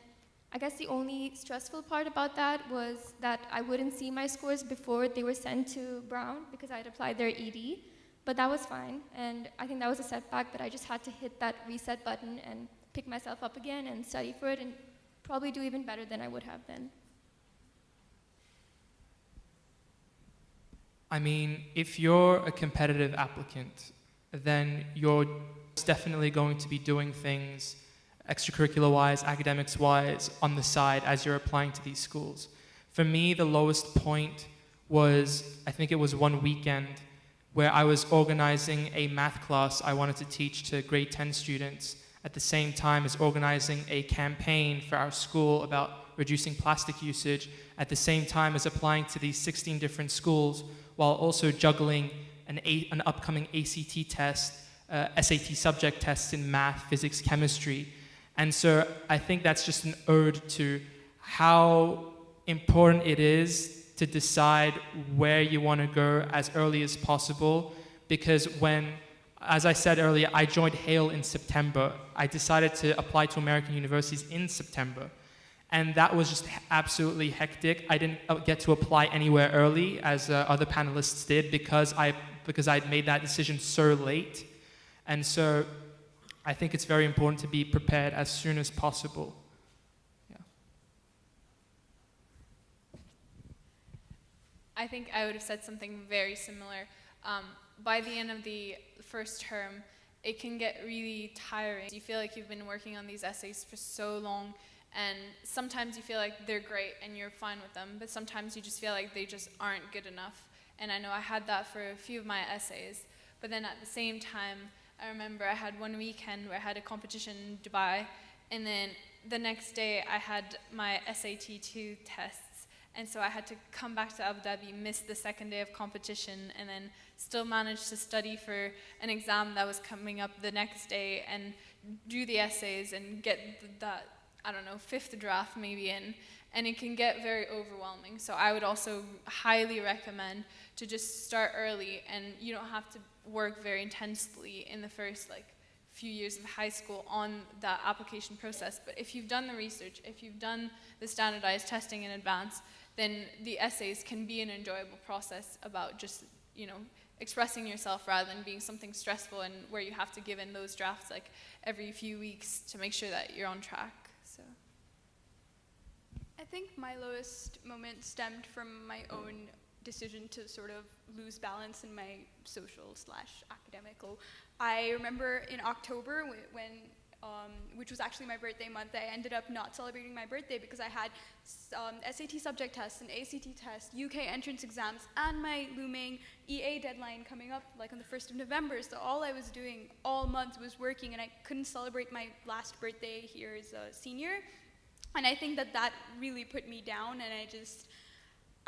I guess the only stressful part about that was that I wouldn't see my scores before they were sent to Brown because I'd applied their ED. But that was fine. And I think that was a setback, but I just had to hit that reset button and pick myself up again and study for it and probably do even better than I would have then. I mean, if you're a competitive applicant, then you're definitely going to be doing things extracurricular-wise, academics-wise, on the side as you're applying to these schools. For me, the lowest point was, I think it was one weekend, where I was organizing a math class I wanted to teach to grade 10 students at the same time as organizing a campaign for our school about reducing plastic usage, at the same time as applying to these 16 different schools, while also juggling an upcoming ACT test, SAT subject tests in math, physics, chemistry. And so I think that's just an ode to how important it is to decide where you want to go as early as possible, because when, as I said earlier, I joined Hale in September, I decided to apply to American universities in September. And that was just absolutely hectic. I didn't get to apply anywhere early, as other panelists did, because I'd made that decision so late. And so I think it's very important to be prepared as soon as possible. Yeah. I think I would have said something very similar. By the end of the first term, it can get really tiring. You feel like you've been working on these essays for so long, and sometimes you feel like they're great and you're fine with them, but sometimes you just feel like they just aren't good enough. And I know I had that for a few of my essays, but then at the same time, I remember I had one weekend where I had a competition in Dubai, and then the next day I had my SAT2 tests, and so I had to come back to Abu Dhabi, miss the second day of competition, and then still manage to study for an exam that was coming up the next day, and do the essays and get that, I don't know, fifth draft maybe in, and it can get very overwhelming. So I would also highly recommend to just start early, and you don't have to work very intensely in the first few years of high school on that application process. But if you've done the research, if you've done the standardized testing in advance, then the essays can be an enjoyable process about just, expressing yourself rather than being something stressful and where you have to give in those drafts every few weeks to make sure that you're on track. So I think my lowest moment stemmed from my own decision to sort of lose balance in my social/academical. I remember in October when which was actually my birthday month, I ended up not celebrating my birthday because I had SAT subject tests, an ACT test, UK entrance exams, and my looming EA deadline coming up on the 1st of November. So all I was doing all month was working, and I couldn't celebrate my last birthday here as a senior. And I think that really put me down, and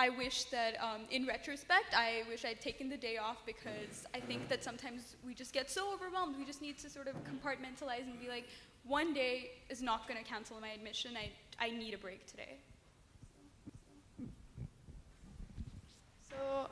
I wish that, in retrospect, I wish I'd taken the day off, because I think that sometimes we just get so overwhelmed. We just need to sort of compartmentalize and be like, one day is not going to cancel my admission. I need a break today. So,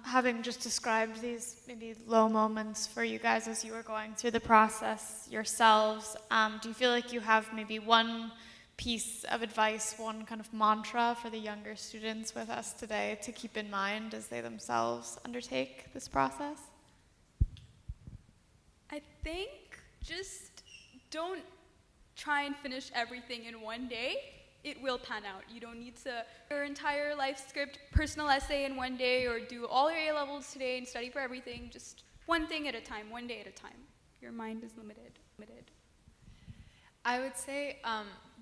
having just described these maybe low moments for you guys as you were going through the process yourselves, do you feel like you have maybe one piece of advice, one kind of mantra for the younger students with us today to keep in mind as they themselves undertake this process? I think just don't try and finish everything in one day. It will pan out. You don't need to your entire life script, personal essay in one day, or do all your A-levels today and study for everything. Just one thing at a time, one day at a time. Your mind is limited. I would say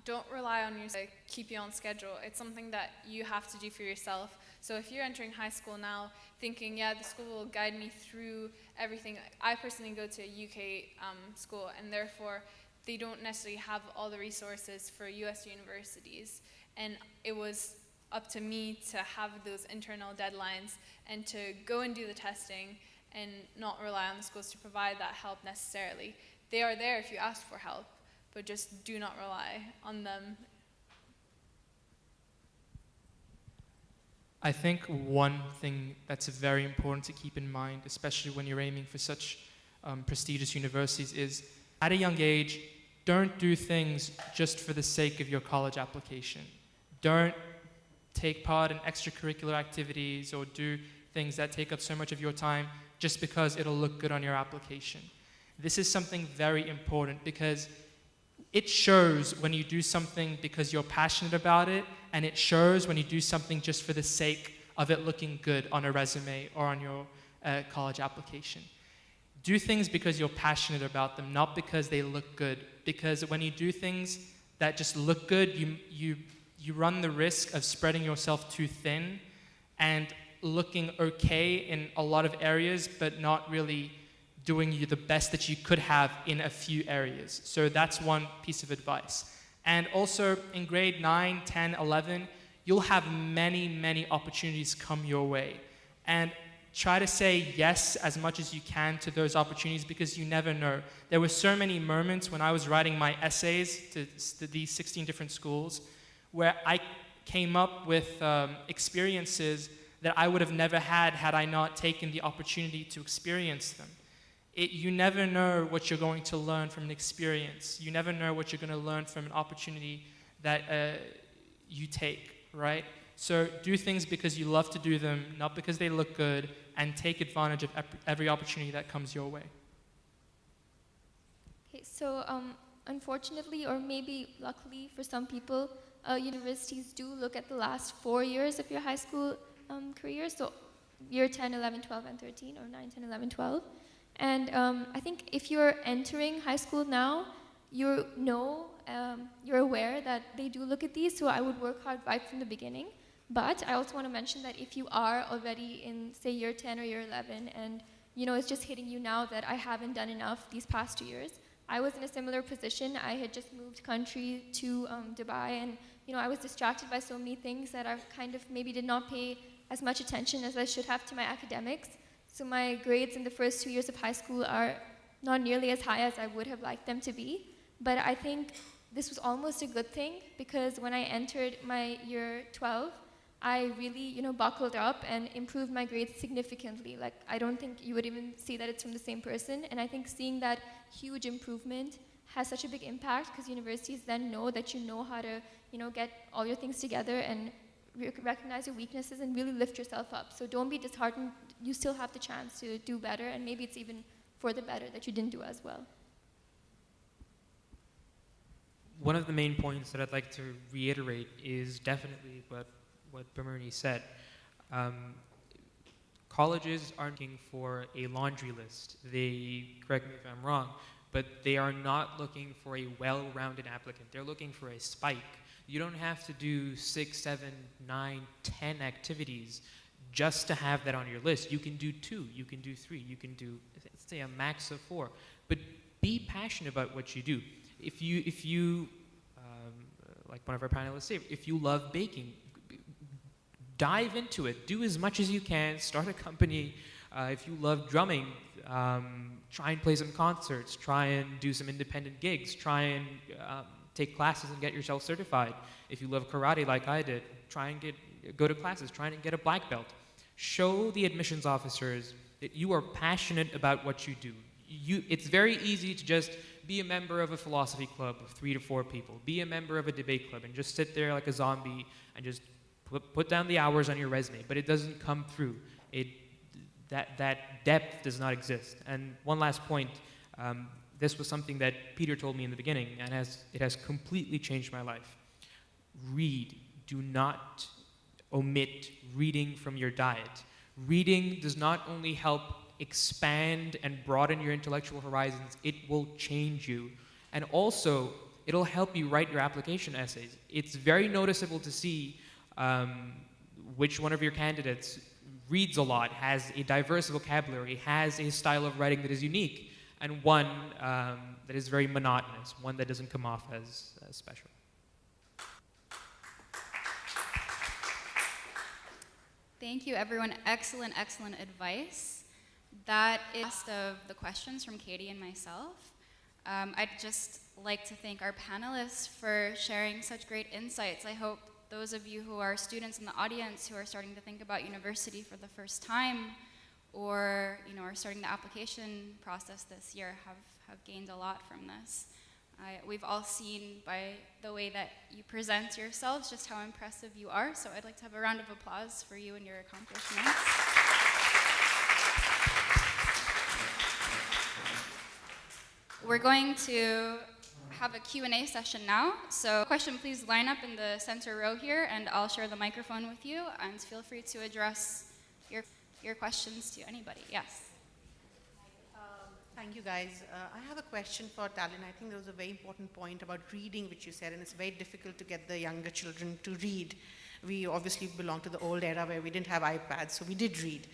don't rely on yourself to keep you on schedule. It's something that you have to do for yourself. So if you're entering high school now thinking, yeah, the school will guide me through everything. I personally go to a UK school, and therefore they don't necessarily have all the resources for US universities. And it was up to me to have those internal deadlines and to go and do the testing and not rely on the schools to provide that help necessarily. They are there if you ask for help, but just do not rely on them. I think one thing that's very important to keep in mind, especially when you're aiming for such prestigious universities, is at a young age, don't do things just for the sake of your college application. Don't take part in extracurricular activities or do things that take up so much of your time just because it'll look good on your application. This is something very important because it shows when you do something because you're passionate about it, and it shows when you do something just for the sake of it looking good on a resume or on your college application. Do things because you're passionate about them, not because they look good. Because when you do things that just look good, you run the risk of spreading yourself too thin and looking okay in a lot of areas, but not really doing you the best that you could have in a few areas. So that's one piece of advice. And also in grade 9, 10, 11, you'll have many, many opportunities come your way. And try to say yes as much as you can to those opportunities because you never know. There were so many moments when I was writing my essays to these 16 different schools where I came up with experiences that I would have never had I not taken the opportunity to experience them. You never know what you're going to learn from an experience. You never know what you're going to learn from an opportunity that you take, right? So do things because you love to do them, not because they look good, and take advantage of every opportunity that comes your way. Okay, so unfortunately, or maybe luckily for some people, universities do look at the last 4 years of your high school career, so year 10, 11, 12, and 13, or 9, 10, 11, 12. And I think if you're entering high school now, you're aware that they do look at these, so I would work hard right from the beginning. But I also want to mention that if you are already in, say, year 10 or year 11, and it's just hitting you now that I haven't done enough these past 2 years, I was in a similar position. I had just moved country to Dubai, and I was distracted by so many things that I kind of maybe did not pay as much attention as I should have to my academics. So my grades in the first 2 years of high school are not nearly as high as I would have liked them to be. But I think this was almost a good thing because when I entered my year 12, I really, buckled up and improved my grades significantly. Like, I don't think you would even see that it's from the same person. And I think seeing that huge improvement has such a big impact because universities then know that you know how to, get all your things together and recognize your weaknesses and really lift yourself up. So don't be disheartened. You still have the chance to do better, and maybe it's even for the better that you didn't do as well. One of the main points that I'd like to reiterate is definitely what Bimini said. Colleges aren't looking for a laundry list. They, correct me if I'm wrong, but they are not looking for a well-rounded applicant. They're looking for a spike. You don't have to do 6, 7, 9, 10 activities just to have that on your list. You can do 2, you can do 3, you can do, let's say, a max of 4. But be passionate about what you do. If you like one of our panelists said, if you love baking, dive into it. Do as much as you can. Start a company. If you love drumming, try and play some concerts. Try and do some independent gigs. Try and take classes and get yourself certified. If you love karate like I did, try and go to classes. Try and get a black belt. Show the admissions officers that you are passionate about what you do. It's very easy to just be a member of a philosophy club of 3 to 4 people. Be a member of a debate club and just sit there like a zombie and just put down the hours on your resume. But it doesn't come through. That depth does not exist. And one last point, this was something that Peter told me in the beginning, and it has completely changed my life. Read. Do not omit reading from your diet. Reading does not only help expand and broaden your intellectual horizons, it will change you. And also, it'll help you write your application essays. It's very noticeable to see which one of your candidates reads a lot, has a diverse vocabulary, has a style of writing that is unique, and one that is very monotonous, one that doesn't come off as special. Thank you, everyone. Excellent, excellent advice. That is the last of the questions from Katie and myself. I'd just like to thank our panelists for sharing such great insights. I hope those of you who are students in the audience who are starting to think about university for the first time, or are starting the application process this year, have gained a lot from this. We've all seen by the way that you present yourselves just how impressive you are, so I'd like to have a round of applause for you and your accomplishments. We're going to have a Q&A session now, so question, please line up in the center row here, and I'll share the microphone with you, and feel free to address your questions to anybody. Yes. Thank you, guys. I have a question for Talin. I think there was a very important point about reading, which you said, and it's very difficult to get the younger children to read. We obviously belong to the old era where we didn't have iPads, so we did read.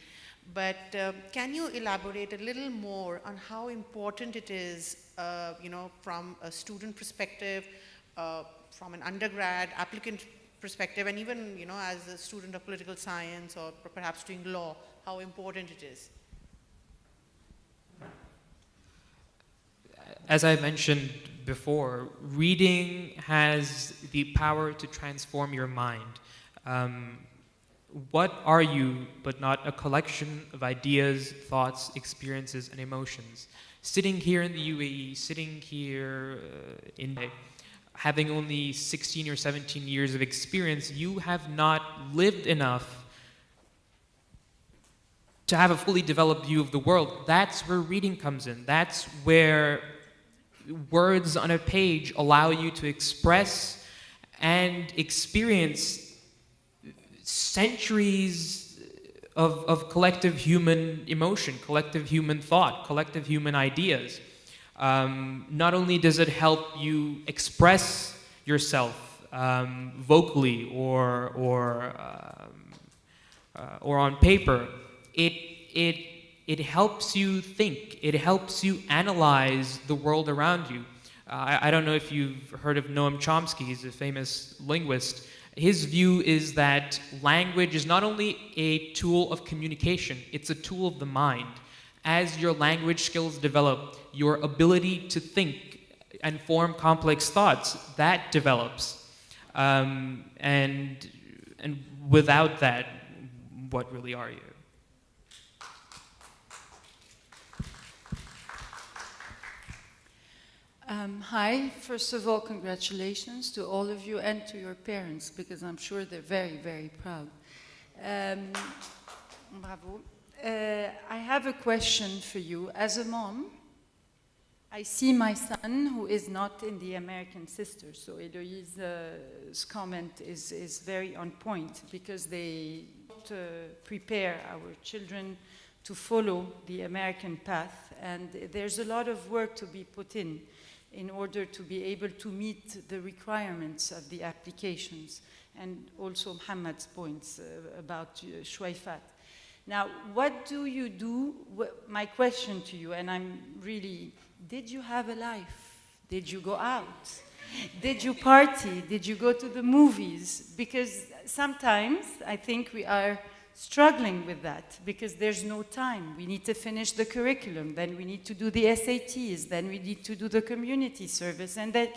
But can you elaborate a little more on how important it is, from a student perspective, from an undergrad applicant perspective, and even, as a student of political science or perhaps doing law, how important it is? As I mentioned before, reading has the power to transform your mind. What are you but not a collection of ideas, thoughts, experiences, and emotions? Sitting here in the UAE, sitting here in having only 16 or 17 years of experience, you have not lived enough to have a fully developed view of the world. That's where reading comes in. That's where words on a page allow you to express and experience centuries of collective human emotion, collective human thought, collective human ideas. Not only does it help you express yourself vocally or on paper, it helps you think. It helps you analyze the world around you. I don't know if you've heard of Noam Chomsky. He's a famous linguist. His view is that language is not only a tool of communication, it's a tool of the mind. As your language skills develop, your ability to think and form complex thoughts, that develops. And without that, what really are you? Hi, first of all, congratulations to all of you and to your parents, because I'm sure they're very, very proud. Bravo. I have a question for you. As a mom, I see my son, who is not in the American Sisters, so Eloise's comment is very on point, because they prepare our children to follow the American path, and there's a lot of work to be put in order to be able to meet the requirements of the applications, and also Muhammad's points about Shweifat. Now, what do you do? My question to you, and I'm really, did you have a life? Did you go out? Did you party? Did you go to the movies? Because sometimes I think we are struggling with that because there's no time. We need to finish the curriculum, then we need to do the SATs, then we need to do the community service, and that,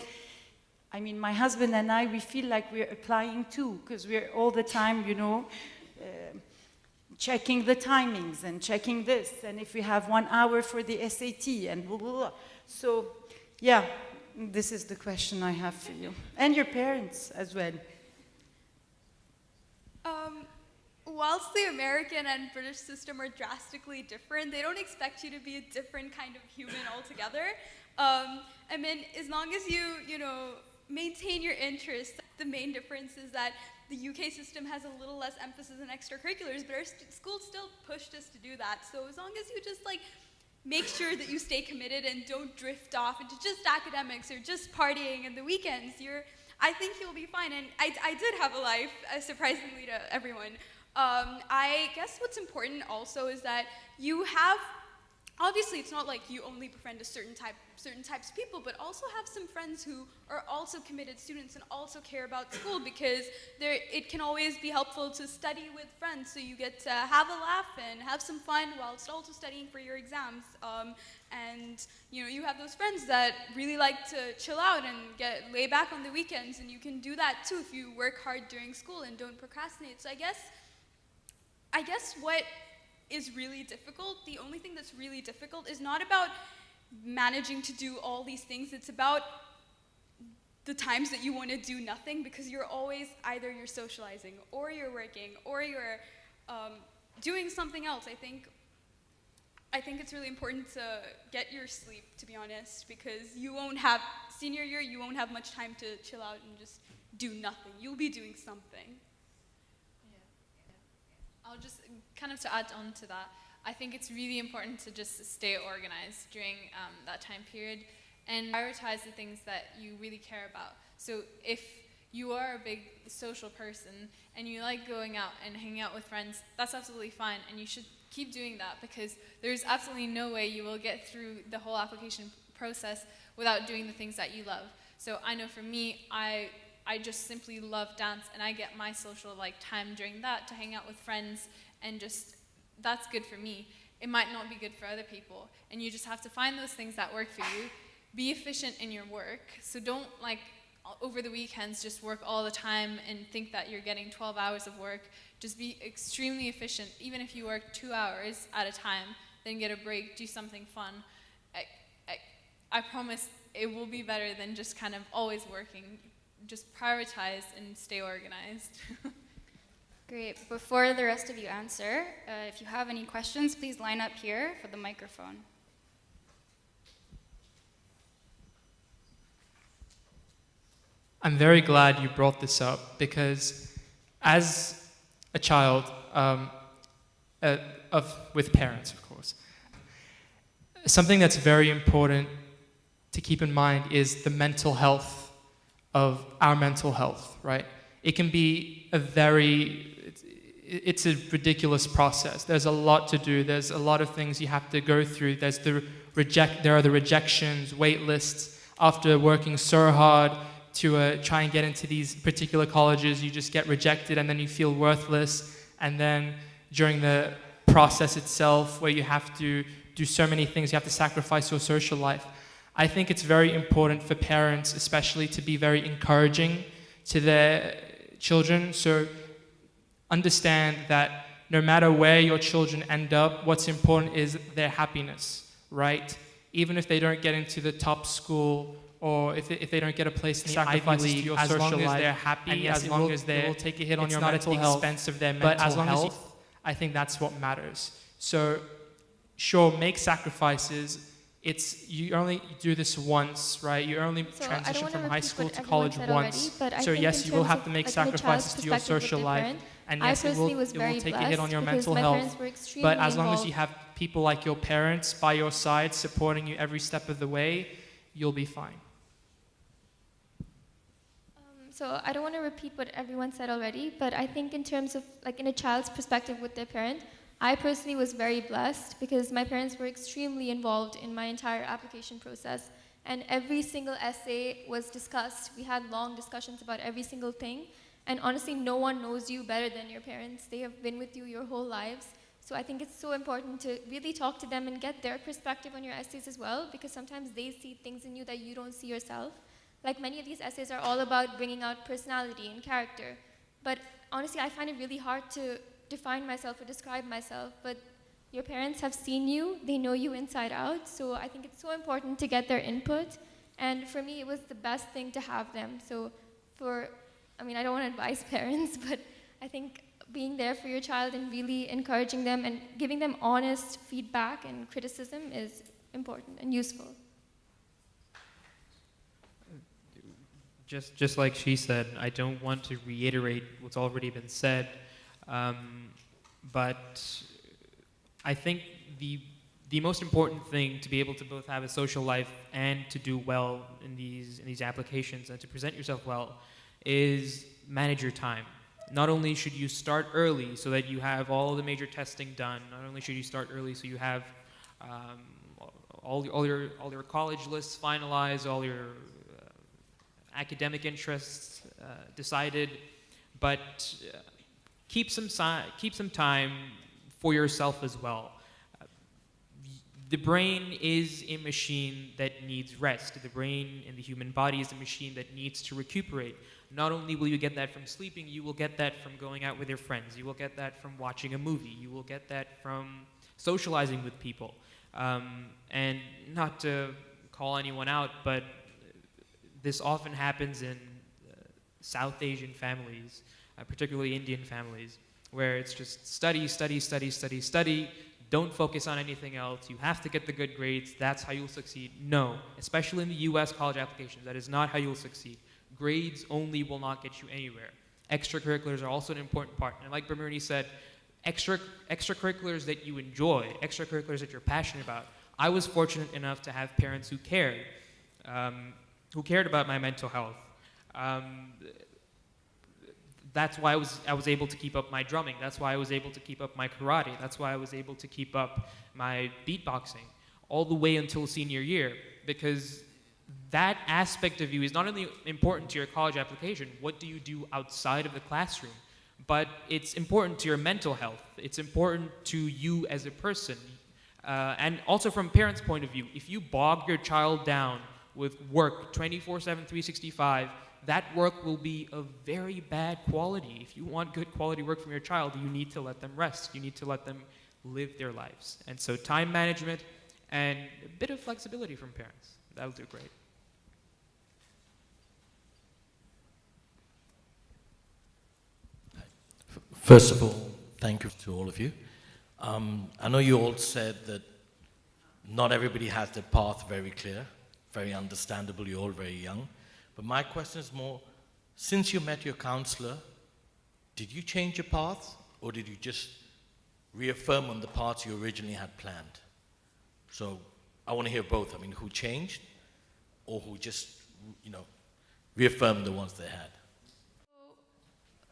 I mean, my husband and I, we feel like we're applying too, because we're all the time, checking the timings and checking this, and if we have 1 hour for the SAT and blah, blah, blah. So, yeah, this is the question I have for you. And your parents as well. Whilst the American and British system are drastically different, they don't expect you to be a different kind of human altogether. I mean, as long as you, maintain your interests, the main difference is that the UK system has a little less emphasis on extracurriculars, but our school still pushed us to do that. So as long as you just make sure that you stay committed and don't drift off into just academics or just partying and the weekends, I think you'll be fine. And I did have a life, surprisingly to everyone. I guess what's important also is that you have obviously it's not like you only befriend certain types of people, but also have some friends who are also committed students and also care about school, because it can always be helpful to study with friends, so you get to have a laugh and have some fun whilst also studying for your exams. And you have those friends that really like to chill out and lay back on the weekends, and you can do that too if you work hard during school and don't procrastinate. So I guess what is really difficult, the only thing that's really difficult is not about managing to do all these things, it's about the times that you want to do nothing, because you're always either you're socializing or you're working or you're doing something else. I think it's really important to get your sleep, to be honest, because you won't have, senior year, you won't have much time to chill out and just do nothing. You'll be doing something. I'll just kind of to add on to that, I think it's really important to just stay organized during that time period and prioritize the things that you really care about. So if you are a big social person and you like going out and hanging out with friends, that's absolutely fine, and you should keep doing that, because there's absolutely no way you will get through the whole application process without doing the things that you love. So I know for me, I just simply love dance, and I get my social time during that to hang out with friends, and just that's good for me. It might not be good for other people, and you just have to find those things that work for you. Be efficient in your work, so don't over the weekends just work all the time and think that you're getting 12 hours of work. Just be extremely efficient. Even if you work 2 hours at a time, then get a break, do something fun. I promise it will be better than just kind of always working. Just prioritize and stay organized. Great. Before the rest of you answer, if you have any questions, please line up here for the microphone. I'm very glad you brought this up, because as a child with parents, of course, something that's very important to keep in mind is the mental health of our mental health, right? It can be it's a ridiculous process. There's a lot to do. There's a lot of things you have to go through. There are the rejections, wait lists. After working so hard to try and get into these particular colleges, you just get rejected, and then you feel worthless. And then during the process itself, where you have to do so many things, you have to sacrifice your social life. I think it's very important for parents, especially, to be very encouraging to their children. So understand that no matter where your children end up, what's important is their happiness, right? Even if they don't get into the top school, or if they don't get a place in the Ivy League, as long as they're happy, and yes, as long as they will take a hit on your mental health, expense of their mental health, I think that's what matters. So, sure, make sacrifices. You only do this once, right? You only transition from high school to college once. So yes, you will have to make sacrifices to your social life, and yes, it will take a hit on your mental health. But as long as you have people like your parents by your side, supporting you every step of the way, you'll be fine. So I don't want to repeat what everyone said already, but I think in terms of, in a child's perspective with their parent, I personally was very blessed because my parents were extremely involved in my entire application process, and every single essay was discussed. We had long discussions about every single thing, and honestly, no one knows you better than your parents. They have been with you your whole lives. So I think it's so important to really talk to them and get their perspective on your essays as well, because sometimes they see things in you that you don't see yourself. Many of these essays are all about bringing out personality and character. But honestly, I find it really hard to define myself or describe myself. But your parents have seen you, they know you inside out. So I think it's so important to get their input. And for me, it was the best thing to have them. So I don't want to advise parents, but I think being there for your child and really encouraging them and giving them honest feedback and criticism is important and useful. Just like she said, I don't want to reiterate what's already been said, but I think the most important thing to be able to both have a social life and to do well in these applications and to present yourself well is manage your time. Not only should you start early so that you have all the major testing done, not only should you start early so you have all your college lists finalized, all your academic interests decided, but keep some time for yourself as well. The brain is a machine that needs rest. The brain in the human body is a machine that needs to recuperate. Not only will you get that from sleeping, you will get that from going out with your friends. You will get that from watching a movie. You will get that from socializing with people. And not to call anyone out, but this often happens in South Asian families, particularly Indian families, where it's just study, study, study, study, study. Don't focus on anything else. You have to get the good grades. That's how you'll succeed. No, especially in the US college applications, that is not how you'll succeed. Grades only will not get you anywhere. Extracurriculars are also an important part. And like Brimini said, extracurriculars that you enjoy, extracurriculars that you're passionate about. I was fortunate enough to have parents who cared about my mental health. That's why I was able to keep up my drumming. That's why I was able to keep up my karate. That's why I was able to keep up my beatboxing all the way until senior year, because that aspect of you is not only important to your college application, what do you do outside of the classroom, but it's important to your mental health. It's important to you as a person. And also from a parent's point of view, if you bog your child down with work 24/7, 365, that work will be of very bad quality. If you want good quality work from your child, you need to let them rest. You need to let them live their lives. And so time management and a bit of flexibility from parents, that'll do great. First of all, thank you to all of you. I know you all said that not everybody has their path very clear, very understandable, you're all very young. But my question is more, since you met your counselor, did you change your path, or did you just reaffirm on the paths you originally had planned? So I want to hear both. I mean, who changed, or who just, reaffirmed the ones they had?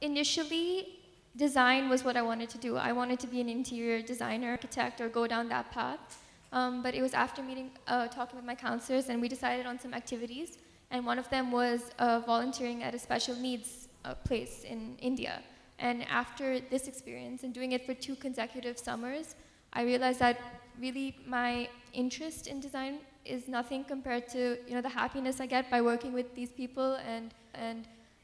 Initially, design was what I wanted to do. I wanted to be an interior designer, architect, or go down that path. But it was after talking with my counselors, and we decided on some activities. And one of them was volunteering at a special needs place in India. And after this experience and doing it for 2 consecutive summers, I realized that really my interest in design is nothing compared to the happiness I get by working with these people. And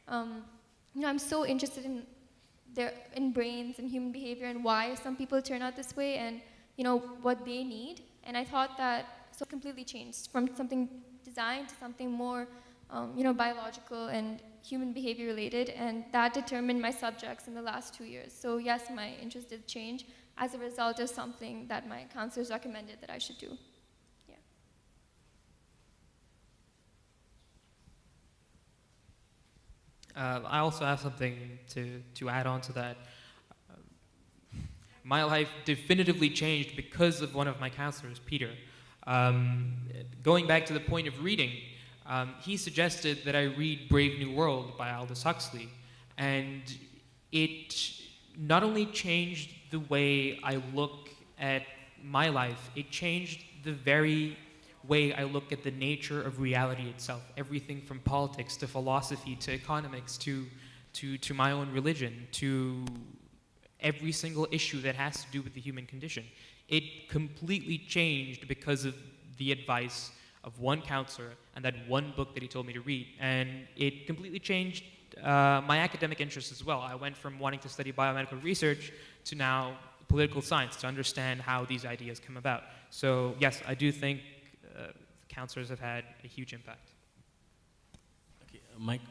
I'm so interested in brains and human behavior and why some people turn out this way and what they need. And I thought that so completely changed from something design to something more, biological and human behavior related, and that determined my subjects in the last 2 years. So yes, my interest did change as a result of something that my counselors recommended that I should do. Yeah. I also have something to add on to that. My life definitively changed because of one of my counselors, Peter. Going back to the point of reading, he suggested that I read Brave New World by Aldous Huxley, and it not only changed the way I look at my life, it changed the very way I look at the nature of reality itself. Everything from politics to philosophy to economics to my own religion to every single issue that has to do with the human condition. It completely changed because of the advice of one counselor and that one book that he told me to read. And it completely changed my academic interests as well. I went from wanting to study biomedical research to now political science, to understand how these ideas come about. So yes, I do think counselors have had a huge impact. Okay,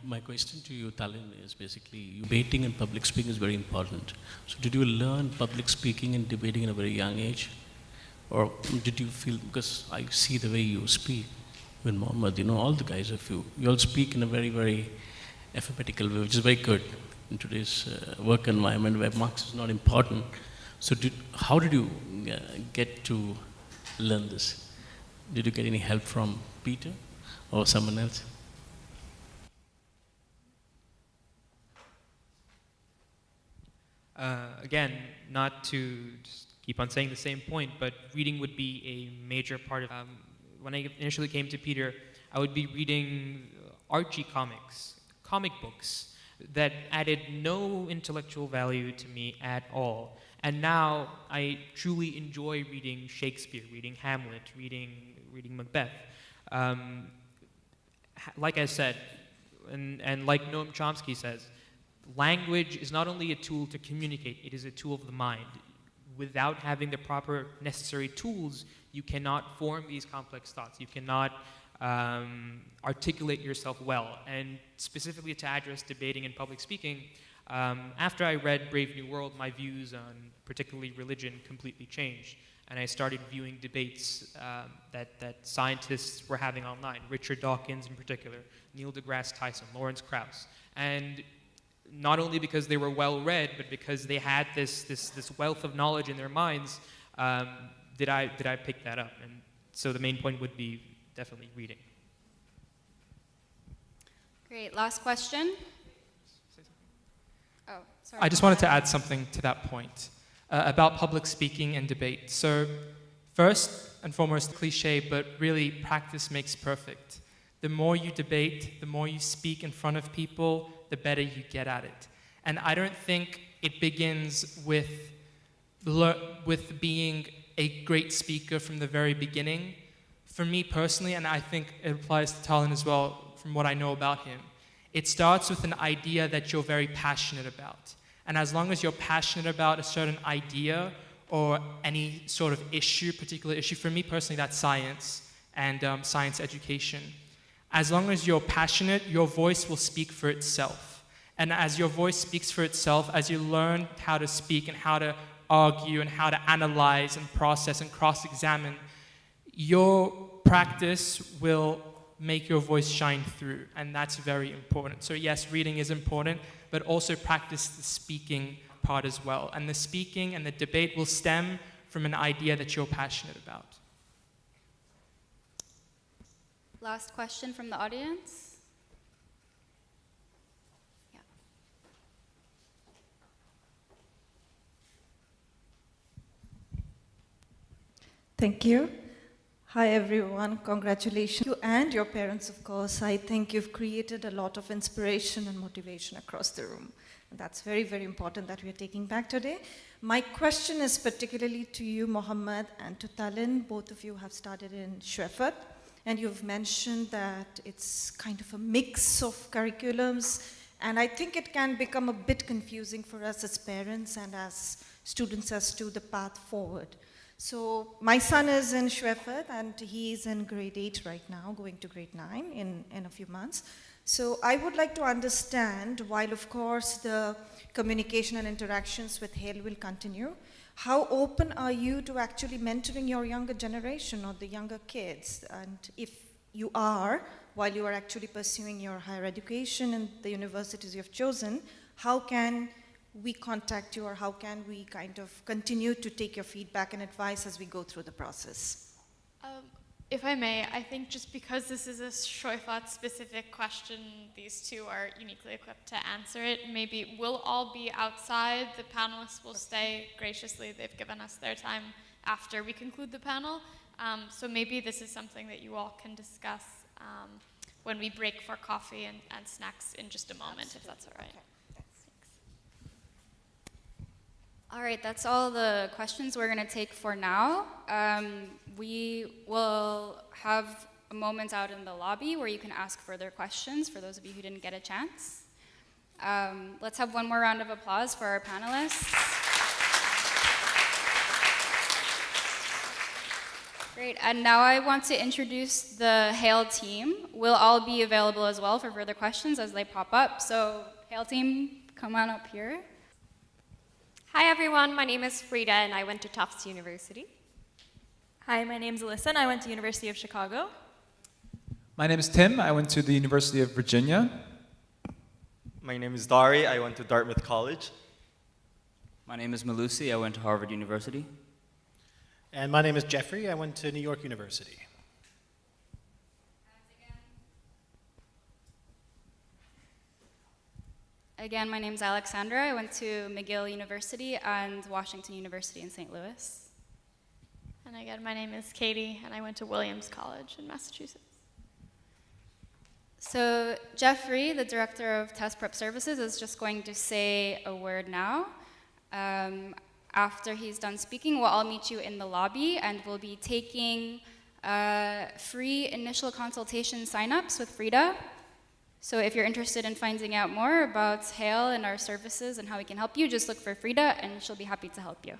my question to you, Talin, is basically debating and public speaking is very important. So did you learn public speaking and debating at a very young age? Or did you feel, because I see the way you speak with Mohammed, all the guys of you all speak in a very, very alphabetical way, which is very good in today's work environment where marks is not important. So how did you get to learn this? Did you get any help from Peter or someone else? Again, not to just keep on saying the same point, but reading would be a major part of when I initially came to Peter, I would be reading Archie comics, comic books that added no intellectual value to me at all. And now I truly enjoy reading Shakespeare, reading Hamlet, reading Macbeth. Like I said, and like Noam Chomsky says, language is not only a tool to communicate, it is a tool of the mind. Without having the proper necessary tools, you cannot form these complex thoughts. You cannot articulate yourself well. And specifically to address debating and public speaking, after I read Brave New World, my views on particularly religion completely changed. And I started viewing debates that scientists were having online, Richard Dawkins in particular, Neil deGrasse Tyson, Lawrence Krauss. And not only because they were well-read, but because they had this wealth of knowledge in their minds, did I pick that up. And so the main point would be definitely reading. Great, last question. Oh, sorry. I just wanted to add something to that point about public speaking and debate. So first and foremost, cliche, but really practice makes perfect. The more you debate, the more you speak in front of people, the better you get at it. And I don't think it begins with being a great speaker from the very beginning. For me personally, and I think it applies to Talon as well from what I know about him, it starts with an idea that you're very passionate about. And as long as you're passionate about a certain idea or any sort of issue, particular issue, for me personally, that's science and science education. As long as you're passionate, your voice will speak for itself. And as your voice speaks for itself, as you learn how to speak and how to argue and how to analyze and process and cross-examine, your practice will make your voice shine through, and that's very important. So yes, reading is important, but also practice the speaking part as well. And the speaking and the debate will stem from an idea that you're passionate about. Last question from the audience. Yeah. Thank you. Hi everyone, congratulations. You and your parents, of course. I think you've created a lot of inspiration and motivation across the room. And that's very, very important that we are taking back today. My question is particularly to you, Mohammed, and to Talin. Both of you have started in Schwefert, and you've mentioned that it's kind of a mix of curriculums, and I think it can become a bit confusing for us as parents and as students as to the path forward. So my son is in Schwefert, and he's in grade 8 right now, going to grade 9 in a few months. So I would like to understand, while of course the communication and interactions with Hale will continue, how open are you to actually mentoring your younger generation or the younger kids? And if you are, while you are actually pursuing your higher education in the universities you have chosen, how can we contact you, or how can we kind of continue to take your feedback and advice as we go through the process? If I may, I think just because this is a Schwefert-specific question, these two are uniquely equipped to answer it. Maybe we'll all be outside. The panelists will stay graciously. They've given us their time after we conclude the panel. So maybe this is something that you all can discuss when we break for coffee and snacks in just a moment, if that's all right. Okay. All right, that's all the questions we're going to take for now. We will have a moment out in the lobby where you can ask further questions for those of you who didn't get a chance. Let's have one more round of applause for our panelists. Great, and now I want to introduce the Hale team. We'll all be available as well for further questions as they pop up. So Hale team, come on up here. Hi everyone, my name is Frida and I went to Tufts University. Hi, my name is Alyssa and I went to University of Chicago. My name is Tim, I went to the University of Virginia. My name is Dari, I went to Dartmouth College. My name is Malusi, I went to Harvard University. And my name is Jeffrey, I went to New York University. Again, my name is Alexandra. I went to McGill University and Washington University in St. Louis. And again, my name is Katie, and I went to Williams College in Massachusetts. So Jeffrey, the Director of Test Prep Services, is just going to say a word now. After he's done speaking, we'll all meet you in the lobby, and we'll be taking free initial consultation signups with Frida. So if you're interested in finding out more about Hale and our services and how we can help you, just look for Frida, and she'll be happy to help you.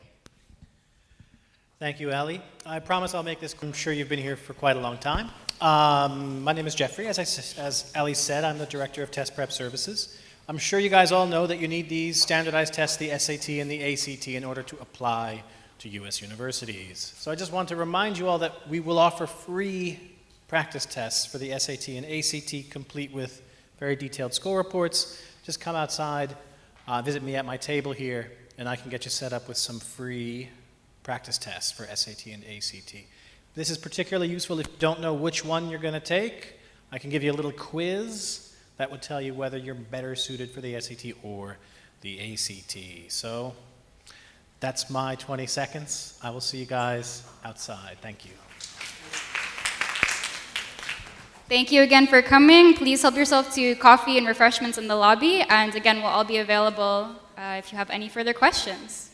Thank you, Ali. I promise I'll make this. I'm sure you've been here for quite a long time. My name is Jeffrey. As Ali said, I'm the Director of Test Prep Services. I'm sure you guys all know that you need these standardized tests, the SAT and the ACT, in order to apply to U.S. universities. So I just want to remind you all that we will offer free practice tests for the SAT and ACT, complete with very detailed score reports. Just come outside, visit me at my table here, and I can get you set up with some free practice tests for SAT and ACT. This is particularly useful if you don't know which one you're going to take. I can give you a little quiz that would tell you whether you're better suited for the SAT or the ACT. So that's my 20 seconds. I will see you guys outside. Thank you. Thank you again for coming. Please help yourself to coffee and refreshments in the lobby. And again, we'll all be available if you have any further questions.